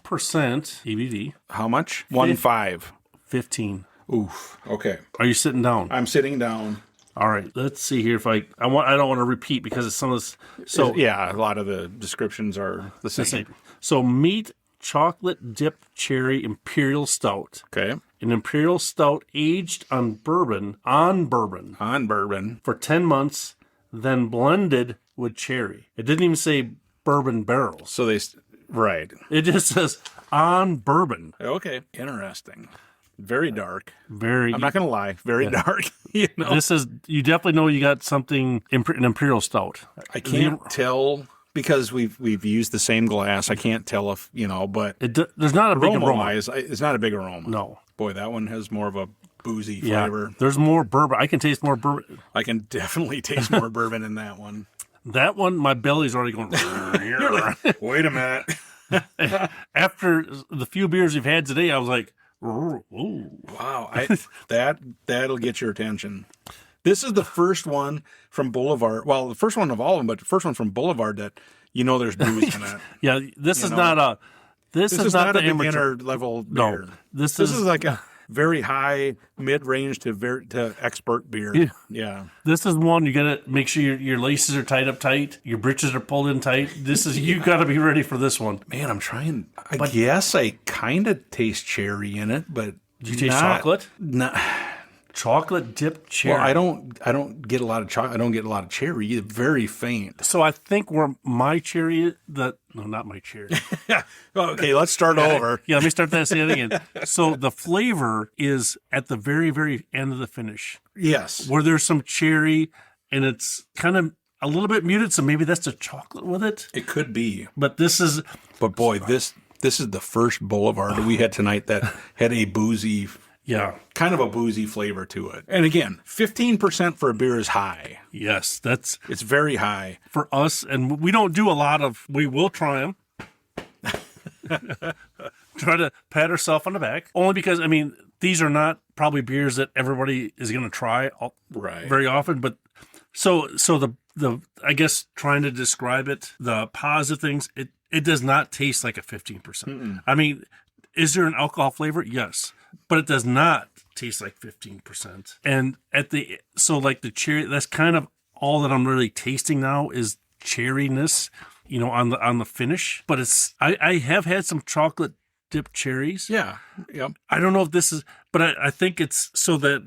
ABV. How much? 1.5. 15. Oof. Okay. Are you sitting down? I'm sitting down. All right. Let's see here if I don't want to repeat because it's some of this. So Yeah, a lot of the descriptions are the same. So meet chocolate dipped cherry Imperial Stout. Okay. An Imperial Stout aged on bourbon On bourbon. for 10 months, then blended with cherry. It didn't even say bourbon barrels. So right. It just says on bourbon. Okay. Interesting. Very dark. Very. I'm not going to lie. Very dark. You know? This is, you definitely know you got something, an Imperial Stout. I can't tell because we've used the same glass. I can't tell if, but There's not a big aroma. aroma-wise, it's not a big aroma. No. Boy, that one has more of a boozy Yeah. flavor. There's more bourbon. I can taste more bourbon. I can definitely taste more bourbon in that one. That one, my belly's already going. Wait a minute. After the few beers we've had today, I was like, ooh. Wow, that'll get your attention. This is the first one from Boulevard. Well, the first one of all of them, but the first one from Boulevard that there's booze in it. Yeah, this is not a. This is not a the amateur. beginner level No, beer. this is is like a very high, mid-range to expert beer. Yeah. This is one you gotta make sure your laces are tied up tight, your breeches are pulled in tight. This is you gotta be ready for this one. Man, I'm trying. I guess I kind of taste cherry in it, but Do you taste chocolate? Not. Chocolate dipped cherry. Well, I don't get a lot of chocolate. I don't get a lot of cherry. It's very faint. So I think where my cherry not my cherry. Okay, let's start over. Yeah, let me start that say that again. So the flavor is at the very, very end of the finish, Yes. where there's some cherry, and it's kind of a little bit muted, so maybe that's the chocolate with it. It could be. But this is... But boy, this is the first Boulevard we had tonight that had a boozy, kind of a boozy flavor to it. And again, 15% for a beer is high. Yes, it's very high for us. And we don't do a lot of. We will try them. Try to pat ourselves on the back, only because these are not probably beers that everybody is going to try very often. But so the I guess trying to describe it, the positive things, it does not taste like a 15%. Is there an alcohol flavor? Yes, but it does not taste like 15%. And like the cherry, that's kind of all that I'm really tasting now is cherryness, on the finish. But I have had some chocolate dipped cherries. Yeah. Yep. I don't know if this is, but I think it's so that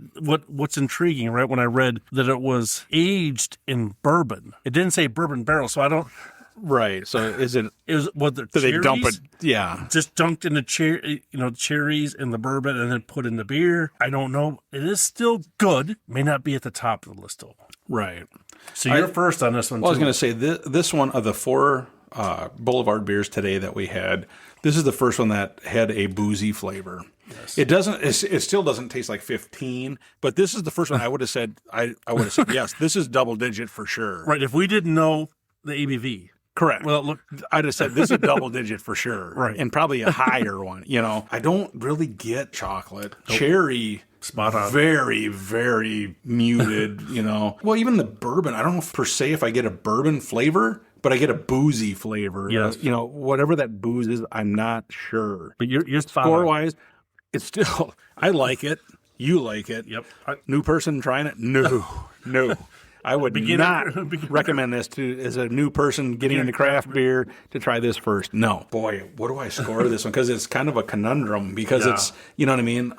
what's intriguing, right? When I read that it was aged in bourbon, it didn't say bourbon barrel, so I don't. Right. So is it? It was what the did they dump it? Yeah. Just dunked in the cherries and the bourbon, and then put in the beer. I don't know. It is still good. May not be at the top of the list though. Right. So you're first on this one. Well, I was going to say this one of the 4 Boulevard beers today that we had. This is the first one that had a boozy flavor. Yes. It doesn't. It still doesn't taste like 15, but this is the first one I would have said. I would have said yes. This is double digit for sure. Right. If we didn't know the ABV. Correct. Well, look, I'd have said this is double digit for sure. Right. And probably a higher one. I don't really get chocolate. Nope. Cherry. Spot on. Very, very muted, Well, even the bourbon, I don't know per se if I get a bourbon flavor, but I get a boozy flavor. Yes. Whatever that booze is, I'm not sure. But you're score-wise, it's still, I like it. You like it. Yep. New person trying it? No. I would not recommend this as a new person getting into craft beer to try this first. No. Boy, what do I score this one? Because it's kind of a conundrum because it's, you know what I mean?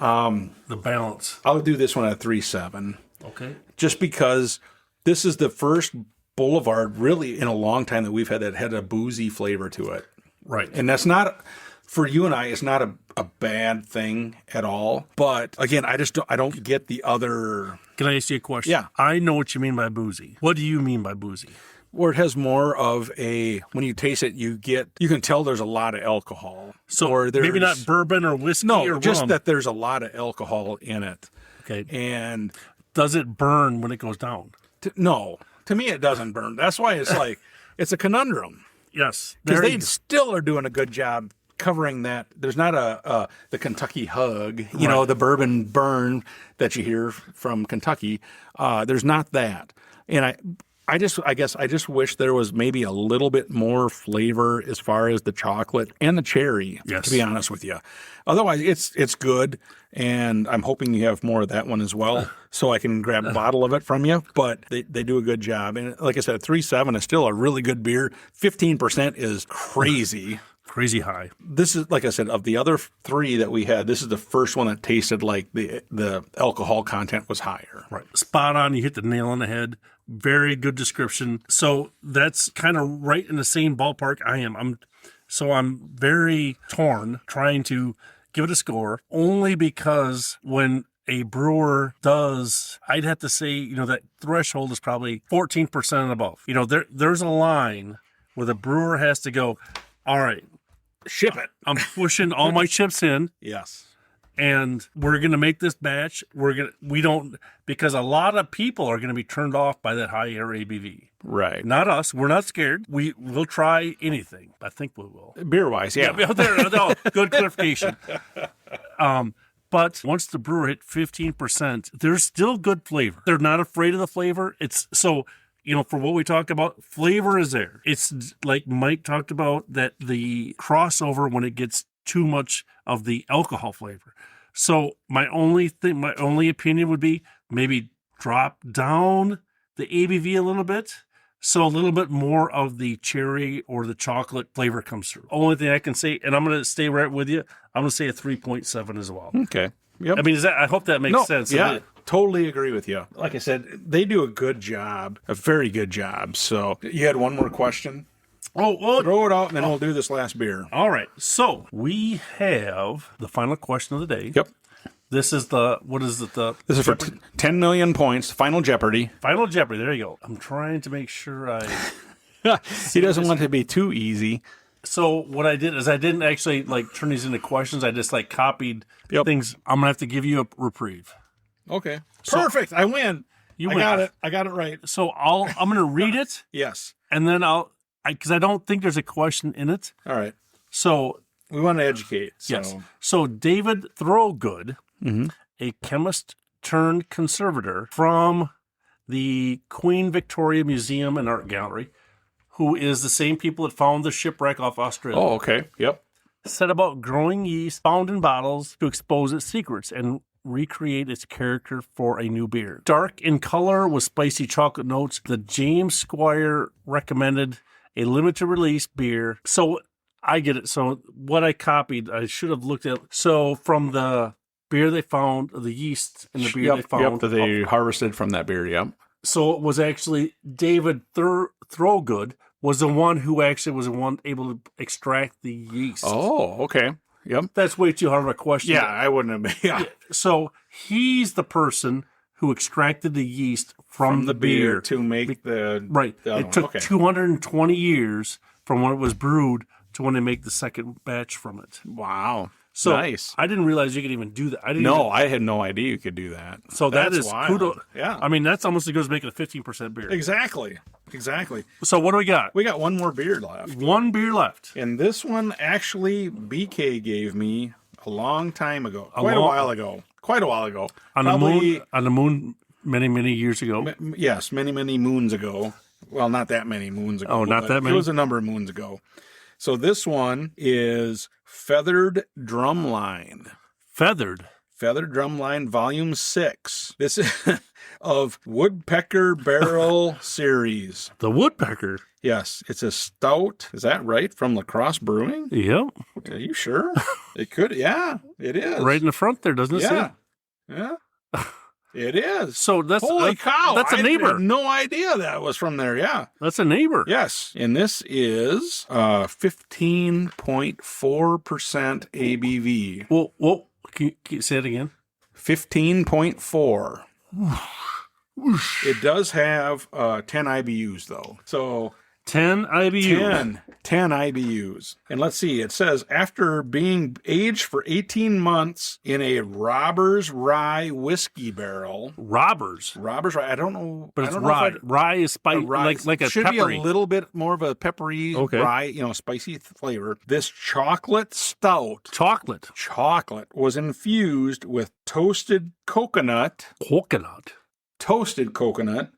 The balance. I'll do this one at 3.7. Okay. Just because this is the first Boulevard really in a long time that we've had that had a boozy flavor to it. Right. And that's not, for you and I, it's not a bad thing at all. But again, I don't get the other... Can I ask you a question? Yeah. I know what you mean by boozy. What do you mean by boozy? Where it has more of when you taste it, you can tell there's a lot of alcohol. So maybe not bourbon or whiskey or just rum. that there's a lot of alcohol in it. Okay. And does it burn when it goes down? No. To me, it doesn't burn. That's why it's like, it's a conundrum. Yes. Because they still are doing a good job covering that. There's not the Kentucky hug, the bourbon burn that you hear from Kentucky. There's not that. And I guess I just wish there was maybe a little bit more flavor as far as the chocolate and the cherry, to be honest with you. Otherwise, it's good, and I'm hoping you have more of that one as well so I can grab a bottle of it from you. But they do a good job. And like I said, 3.7 is still a really good beer. 15% is crazy. Crazy high. This is, like I said, of the other 3 that we had, this is the first one that tasted like the alcohol content was higher. Right. Spot on. You hit the nail on the head. Very good description. So that's kind of right in the same ballpark I am. I'm very torn trying to give it a score, only because when a brewer does, I'd have to say, that threshold is probably 14% and above. There's a line where the brewer has to go, all right, ship it. I'm pushing all my chips in. Yes. And we're going to make this batch. Because a lot of people are going to be turned off by that higher ABV. Right. Not us. We're not scared. We'll try anything. I think we will. Beer wise, yeah. Good clarification. But once the brewer hit 15%, there's still good flavor. They're not afraid of the flavor. For what we talk about, flavor is there. It's like Mike talked about, that the crossover when it gets too much of the alcohol flavor. So my only opinion would be maybe drop down the ABV a little bit, so a little bit more of the cherry or the chocolate flavor comes through. Only thing I can say, and I'm going to stay right with you, I'm going to say a 3.7 as well. Okay. Yep. I hope that makes sense. Yeah. Totally agree with you. Like I said, they do a good job, a very good job. So you had one more question? Oh, well, throw it out, and then we'll do this last beer. All right. So we have the final question of the day. Yep. This is what is it? This is for 10 million points, Final Jeopardy. Final Jeopardy. There you go. I'm trying to make sure I... He doesn't want it to be too easy. So what I did is I didn't actually turn these into questions. I just copied things. I'm going to have to give you a reprieve. Okay. Perfect. I win. I got it. I got it right. So I'm going to read it. Yes. And then because I don't think there's a question in it. All right. So we want to educate. So. Yes. So David Thorogood, a chemist turned conservator from the Queen Victoria Museum and Art Gallery, who is the same people that found the shipwreck off Australia. Oh, okay. Yep. Set about growing yeast found in bottles to expose its secrets and recreate its character for a new beer. Dark in color with spicy chocolate notes, the James Squire recommended a limited release beer. So I get it. So what I copied, I should have looked at. So from the beer they found, the yeast in the beer they found. Yep, that they harvested from that beer, yep. So it was actually David Thorogood was the one who actually was the one able to extract the yeast. Oh, okay. Yep. That's way too hard of a question. Yeah, I wouldn't have been. Yeah. So he's the person who extracted the yeast from the beer to make the... Right. It took 220 years from when it was brewed to when they make the second batch from it. Wow. So nice. I didn't realize you could even do that. I had no idea you could do that. So that's kudos. Yeah. I mean, that's almost as good as making a 15% beer. Exactly. So what do we got? We got one more beer left. One beer left. And this one actually BK gave me a long time ago. Quite a while ago. On the moon many, many years ago. Yes, many, many moons ago. Well, not that many moons ago. Oh, not that many? It was a number of moons ago. So this one is Feathered Drumline. Feathered Drumline Volume 6. This is of Woodpecker Barrel Series. The Woodpecker? Yes. It's a stout. Is that right? From Lacrosse Brewing? Yep. Are you sure? It could. Yeah, it is. Right in the front there, doesn't it say? Yeah. It is. So holy cow! That's a neighbor. I had no idea that was from there. Yeah, that's a neighbor. Yes, and this is 15.4% ABV. Well, can you say it again? 15.4. It does have 10 IBUs though. So 10 IBUs. 10 IBUs. And let's see, it says, after being aged for 18 months in a Robbers Rye whiskey barrel. Robbers Rye. I don't know. But it's rye. Rye is spicy, like a should peppery. Be a little bit more of a peppery rye, spicy flavor. This chocolate stout. Chocolate was infused with toasted coconut. Toasted coconut.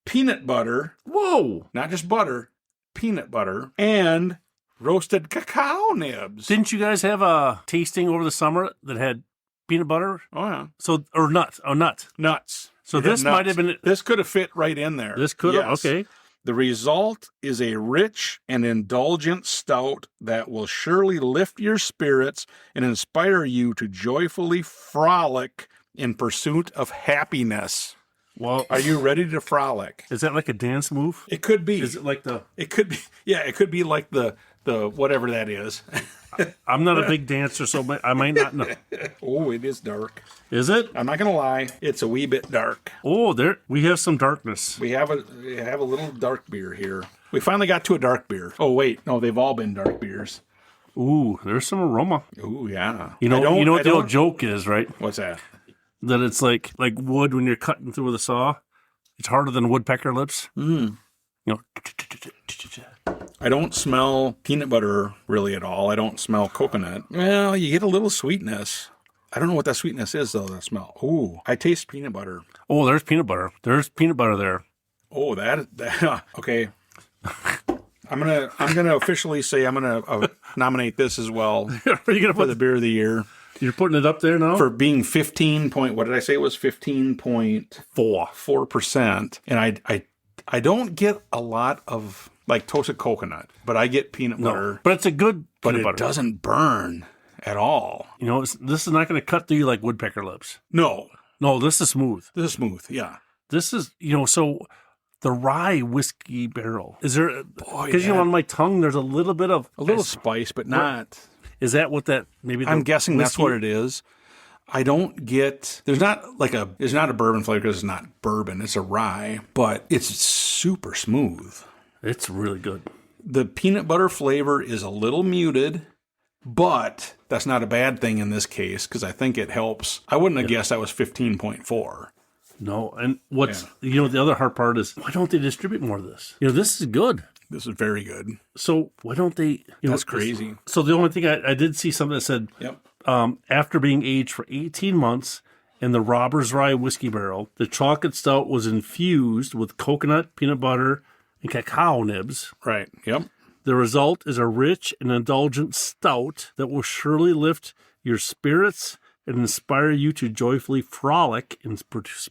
Peanut butter. Whoa. Not just butter. Peanut butter. And roasted cacao nibs. Didn't you guys have a tasting over the summer that had peanut butter? Oh, yeah. So, or nuts. Oh, nuts. Nuts. So this might have been... This could have fit right in there. This could have, yes. Okay. The result is a rich and indulgent stout that will surely lift your spirits and inspire you to joyfully frolic in pursuit of happiness. Well, are you ready to frolic? Is that like a dance move? It could be. Is it like the... It could be. Yeah, it could be like the whatever that is. I'm not a big dancer, so I might not know. Oh, it is dark. Is it? I'm not going to lie. It's a wee bit dark. Oh, there we have some darkness. We have a little dark beer here. We finally got to a dark beer. Oh, wait. No, they've all been dark beers. Ooh, there's some aroma. Ooh, yeah. You know what the old joke is, right? What's that? That it's like wood when you're cutting through with a saw. It's harder than woodpecker lips. Mm. You know. I don't smell peanut butter really at all. I don't smell coconut. Well, you get a little sweetness. I don't know what that sweetness is though. That smell. Ooh, I taste peanut butter. Oh, there's peanut butter. There's peanut butter there. Oh, that okay. I'm gonna officially say I'm gonna nominate this as well. Are you gonna put the beer of the year? You're putting it up there now? For being 15 point, what did I say it was? 15.4%. And I don't get a lot of like toasted coconut, but I get peanut butter. But it's a good peanut butter. But it doesn't burn at all. You know, this is not going to cut through you like woodpecker lips. No, this is smooth. Yeah. This is, so the rye whiskey barrel. Is there, because on my tongue, there's a little bit of. A little spice, but not. Is that what that maybe? I'm guessing that's what it is. I don't get, there's not a bourbon flavor because it's not bourbon. It's a rye, but it's super smooth. It's really good. The peanut butter flavor is a little muted, but that's not a bad thing in this case because I think it helps. I wouldn't have guessed that was 15.4. No, and the other hard part is, why don't they distribute more of this? This is good. This is very good. So why don't they? That's crazy. So the only thing I did see something that said, after being aged for 18 months in the Robbers Rye whiskey barrel, the chocolate stout was infused with coconut, peanut butter, and cacao nibs. Right. Yep. The result is a rich and indulgent stout that will surely lift your spirits and inspire you to joyfully frolic in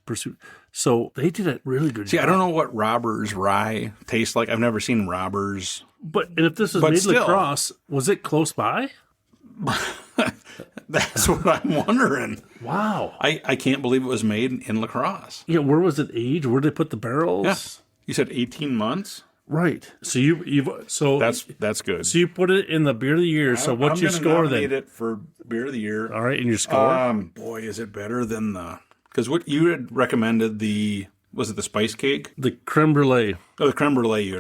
pursuit. So they did a really good job. I don't know what Robbers Rye tastes like. I've never seen Robbers. And if this was made in La Crosse, was it close by? That's what I'm wondering. Wow. I can't believe it was made in La Crosse. Yeah, where was it aged? Where did they put the barrels? Yeah. You said 18 months? Right. So that's good. So you put it in the beer of the year. So what's your score then? I'm nominate it for beer of the year. All right, and your score? Boy, is it better than because what you had recommended was it the spice cake? The creme brulee. Oh, the creme brulee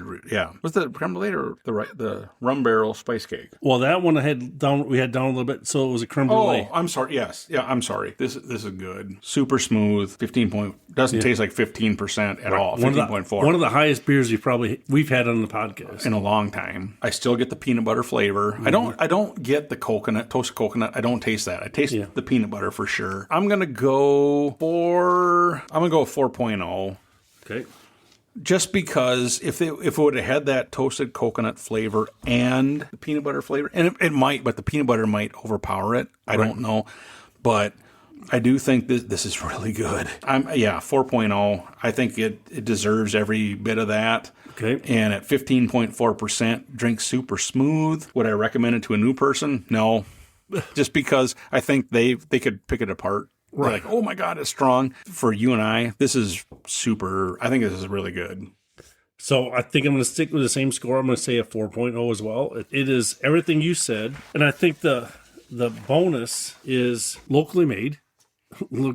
Was the creme brulee or the rum barrel spice cake? Well, that one we had down a little bit, so it was a creme brulee. Oh, I'm sorry. Yes. Yeah, I'm sorry. This is good. Super smooth. 15 point. Doesn't taste like 15% at all. 15.4. One of the highest beers we've had on the podcast. In a long time. I still get the peanut butter flavor. Mm-hmm. I don't get the toasted coconut. I don't taste that. I taste the peanut butter for sure. I'm going to go 4.0. Okay. Just because if it would have had that toasted coconut flavor and the peanut butter flavor, and it might, but the peanut butter might overpower it. I don't know. But I do think this is really good. 4.0. I think it deserves every bit of that. Okay. And at 15.4%, drinks super smooth. Would I recommend it to a new person? No. Just because I think they could pick it apart. Right. Like, oh my God, it's strong. For you and I, this is super. I think this is really good. So I think I'm going to stick with the same score. I'm going to say a 4.0 as well. It is everything you said. And I think the bonus is locally made. La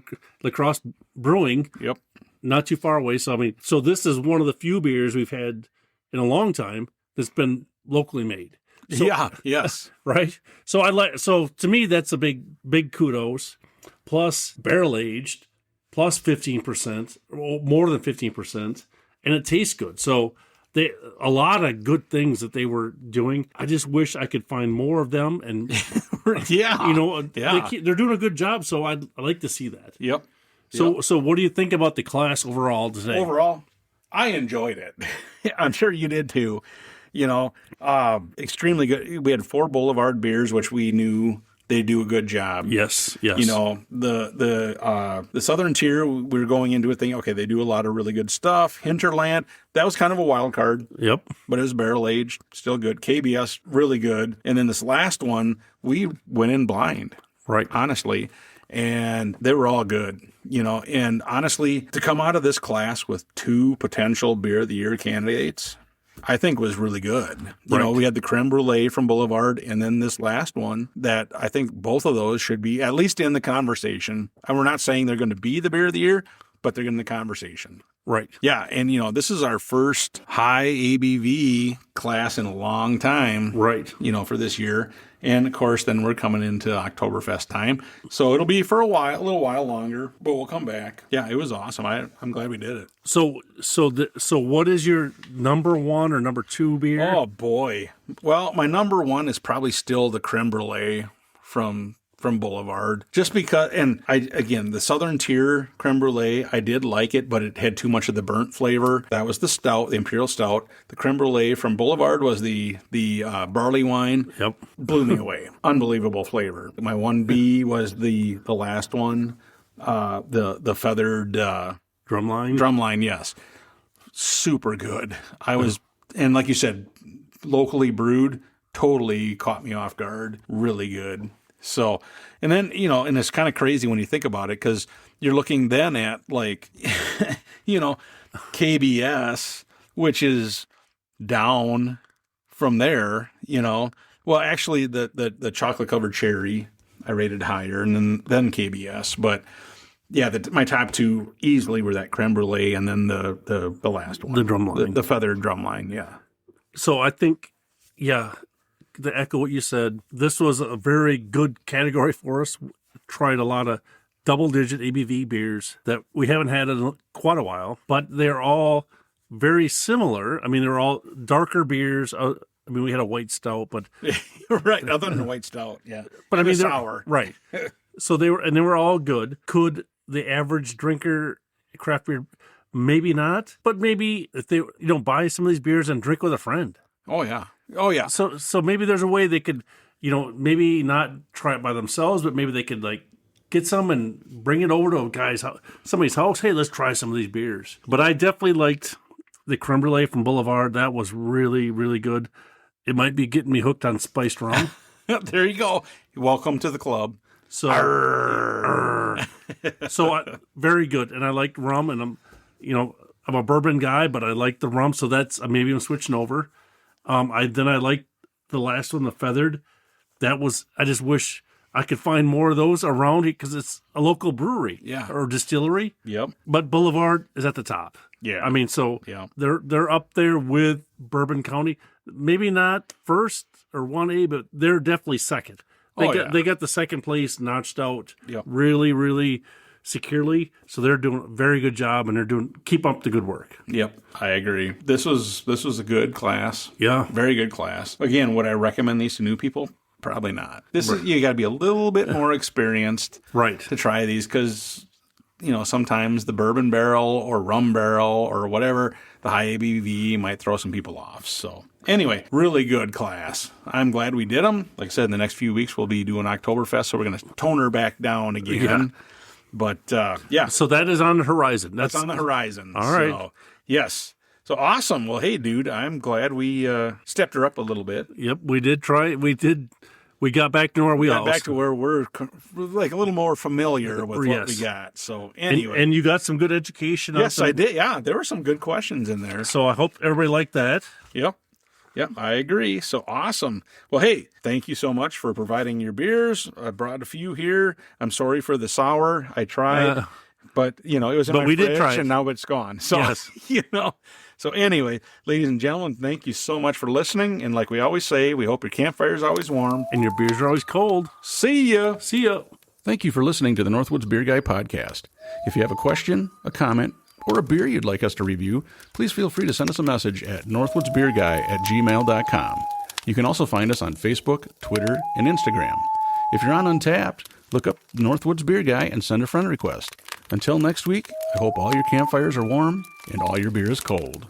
Crosse Brewing. Yep. Not too far away. So, so this is one of the few beers we've had in a long time that's been locally made. So, yes. Right? So to me, that's a big kudos. Plus barrel aged, plus 15%, or more than 15%, and it tastes good. So a lot of good things that they were doing. I just wish I could find more of them. And they're doing a good job. So I'd like to see that. Yep. So what do you think about the class overall today? Overall, I enjoyed it. I'm sure you did too. Extremely good. We had 4 Boulevard beers, which we knew they do a good job. Yes. The Southern Tier, we were going into it thinking, okay, they do a lot of really good stuff. Hinterland, that was kind of a wild card. Yep. But it was barrel aged, still good. KBS, really good. And then this last one, we went in blind. Right. Honestly. And they were all good, And honestly, to come out of this class with 2 potential beer of the year candidates, I think was really good. We had the creme brulee from Boulevard and then this last one that I think both of those should be at least in the conversation. And we're not saying they're going to be the beer of the year, but they're in the conversation. Right. Yeah. And, this is our first high ABV class in a long time. Right. For this year. And, of course, then we're coming into Oktoberfest time. So it'll be for a little while longer, but we'll come back. Yeah, it was awesome. I'm glad we did it. So what is your number 1 or number 2 beer? Oh, boy. Well, my number 1 is probably still the creme brulee from Boulevard, just because, and the Southern Tier creme brulee, I did like it, but it had too much of the burnt flavor. That was the stout, the Imperial stout. The creme brulee from Boulevard was the barley wine. Yep. Blew me away. Unbelievable flavor. My 1B was the last one, the feathered drumline. Drumline, yes. Super good. And like you said, locally brewed, totally caught me off guard. Really good. So, and then, and it's kind of crazy when you think about it, because you're looking then at KBS, which is down from there, Well, actually, the chocolate covered cherry, I rated higher, and then KBS. But yeah, my top two easily were that Creme Brulee and then the last one. The drumline. The feathered drumline, yeah. So I think, yeah, to echo what you said, this was a very good category for us. Tried a lot of double-digit ABV beers that we haven't had in quite a while, but they're all very similar. I mean, they're all darker beers. I mean, we had a white stout, but right, other than a white stout, yeah. But I mean, they're sour, right? So they were all good. Could the average drinker craft beer? Maybe not, but maybe if they buy some of these beers and drink with a friend. Oh yeah. So maybe there's a way they could, maybe not try it by themselves, but maybe they could get some and bring it over to somebody's house. Hey, let's try some of these beers. But I definitely liked the Creme Brulee from Boulevard. That was really, really good. It might be getting me hooked on spiced rum. There you go. Welcome to the club. So, very good. And I like rum, and I'm a bourbon guy, but I like the rum, so maybe I'm switching over. I like the last one, the feathered. I just wish I could find more of those around because it's a local brewery, or distillery. Yep. But Boulevard is at the top. Yeah. I mean, so they're up there with Bourbon County. Maybe not first or 1A, but they're definitely second. They got the second place notched out really, really securely. So they're doing a very good job, and keep up the good work. Yep, I agree. This was a good class. Yeah. Very good class. Again, would I recommend these to new people? Probably not. You got to be a little bit more experienced to try these because, sometimes the bourbon barrel or rum barrel or whatever, the high ABV might throw some people off. So anyway, really good class. I'm glad we did them. Like I said, in the next few weeks, we'll be doing Oktoberfest, so we're going to tone her back down again. Yeah. But, So that is on the horizon. That's on the horizon. All right. So, yes. So awesome. Well, hey, dude, I'm glad we stepped her up a little bit. Yep, we did try. We got back to our wheelhouse. Got back to where we're like a little more familiar with what we got. So anyway. And you got some good education. Yes, I did. Yeah, there were some good questions in there. So I hope everybody liked that. Yep. Yep, I agree. So awesome. Well, hey, thank you so much for providing your beers. I brought a few here. I'm sorry for the sour. I tried. But, it was in my fridge, did try it. And now it's gone. So, yes. So anyway, ladies and gentlemen, thank you so much for listening. And like we always say, we hope your campfire is always warm. And your beers are always cold. See ya. See ya. Thank you for listening to the Northwoods Beer Guy podcast. If you have a question, a comment, or a beer you'd like us to review, please feel free to send us a message at northwoodsbeerguy@gmail.com. You can also find us on Facebook, Twitter, and Instagram. If you're on Untappd, look up Northwoods Beer Guy and send a friend request. Until next week, I hope all your campfires are warm and all your beer is cold.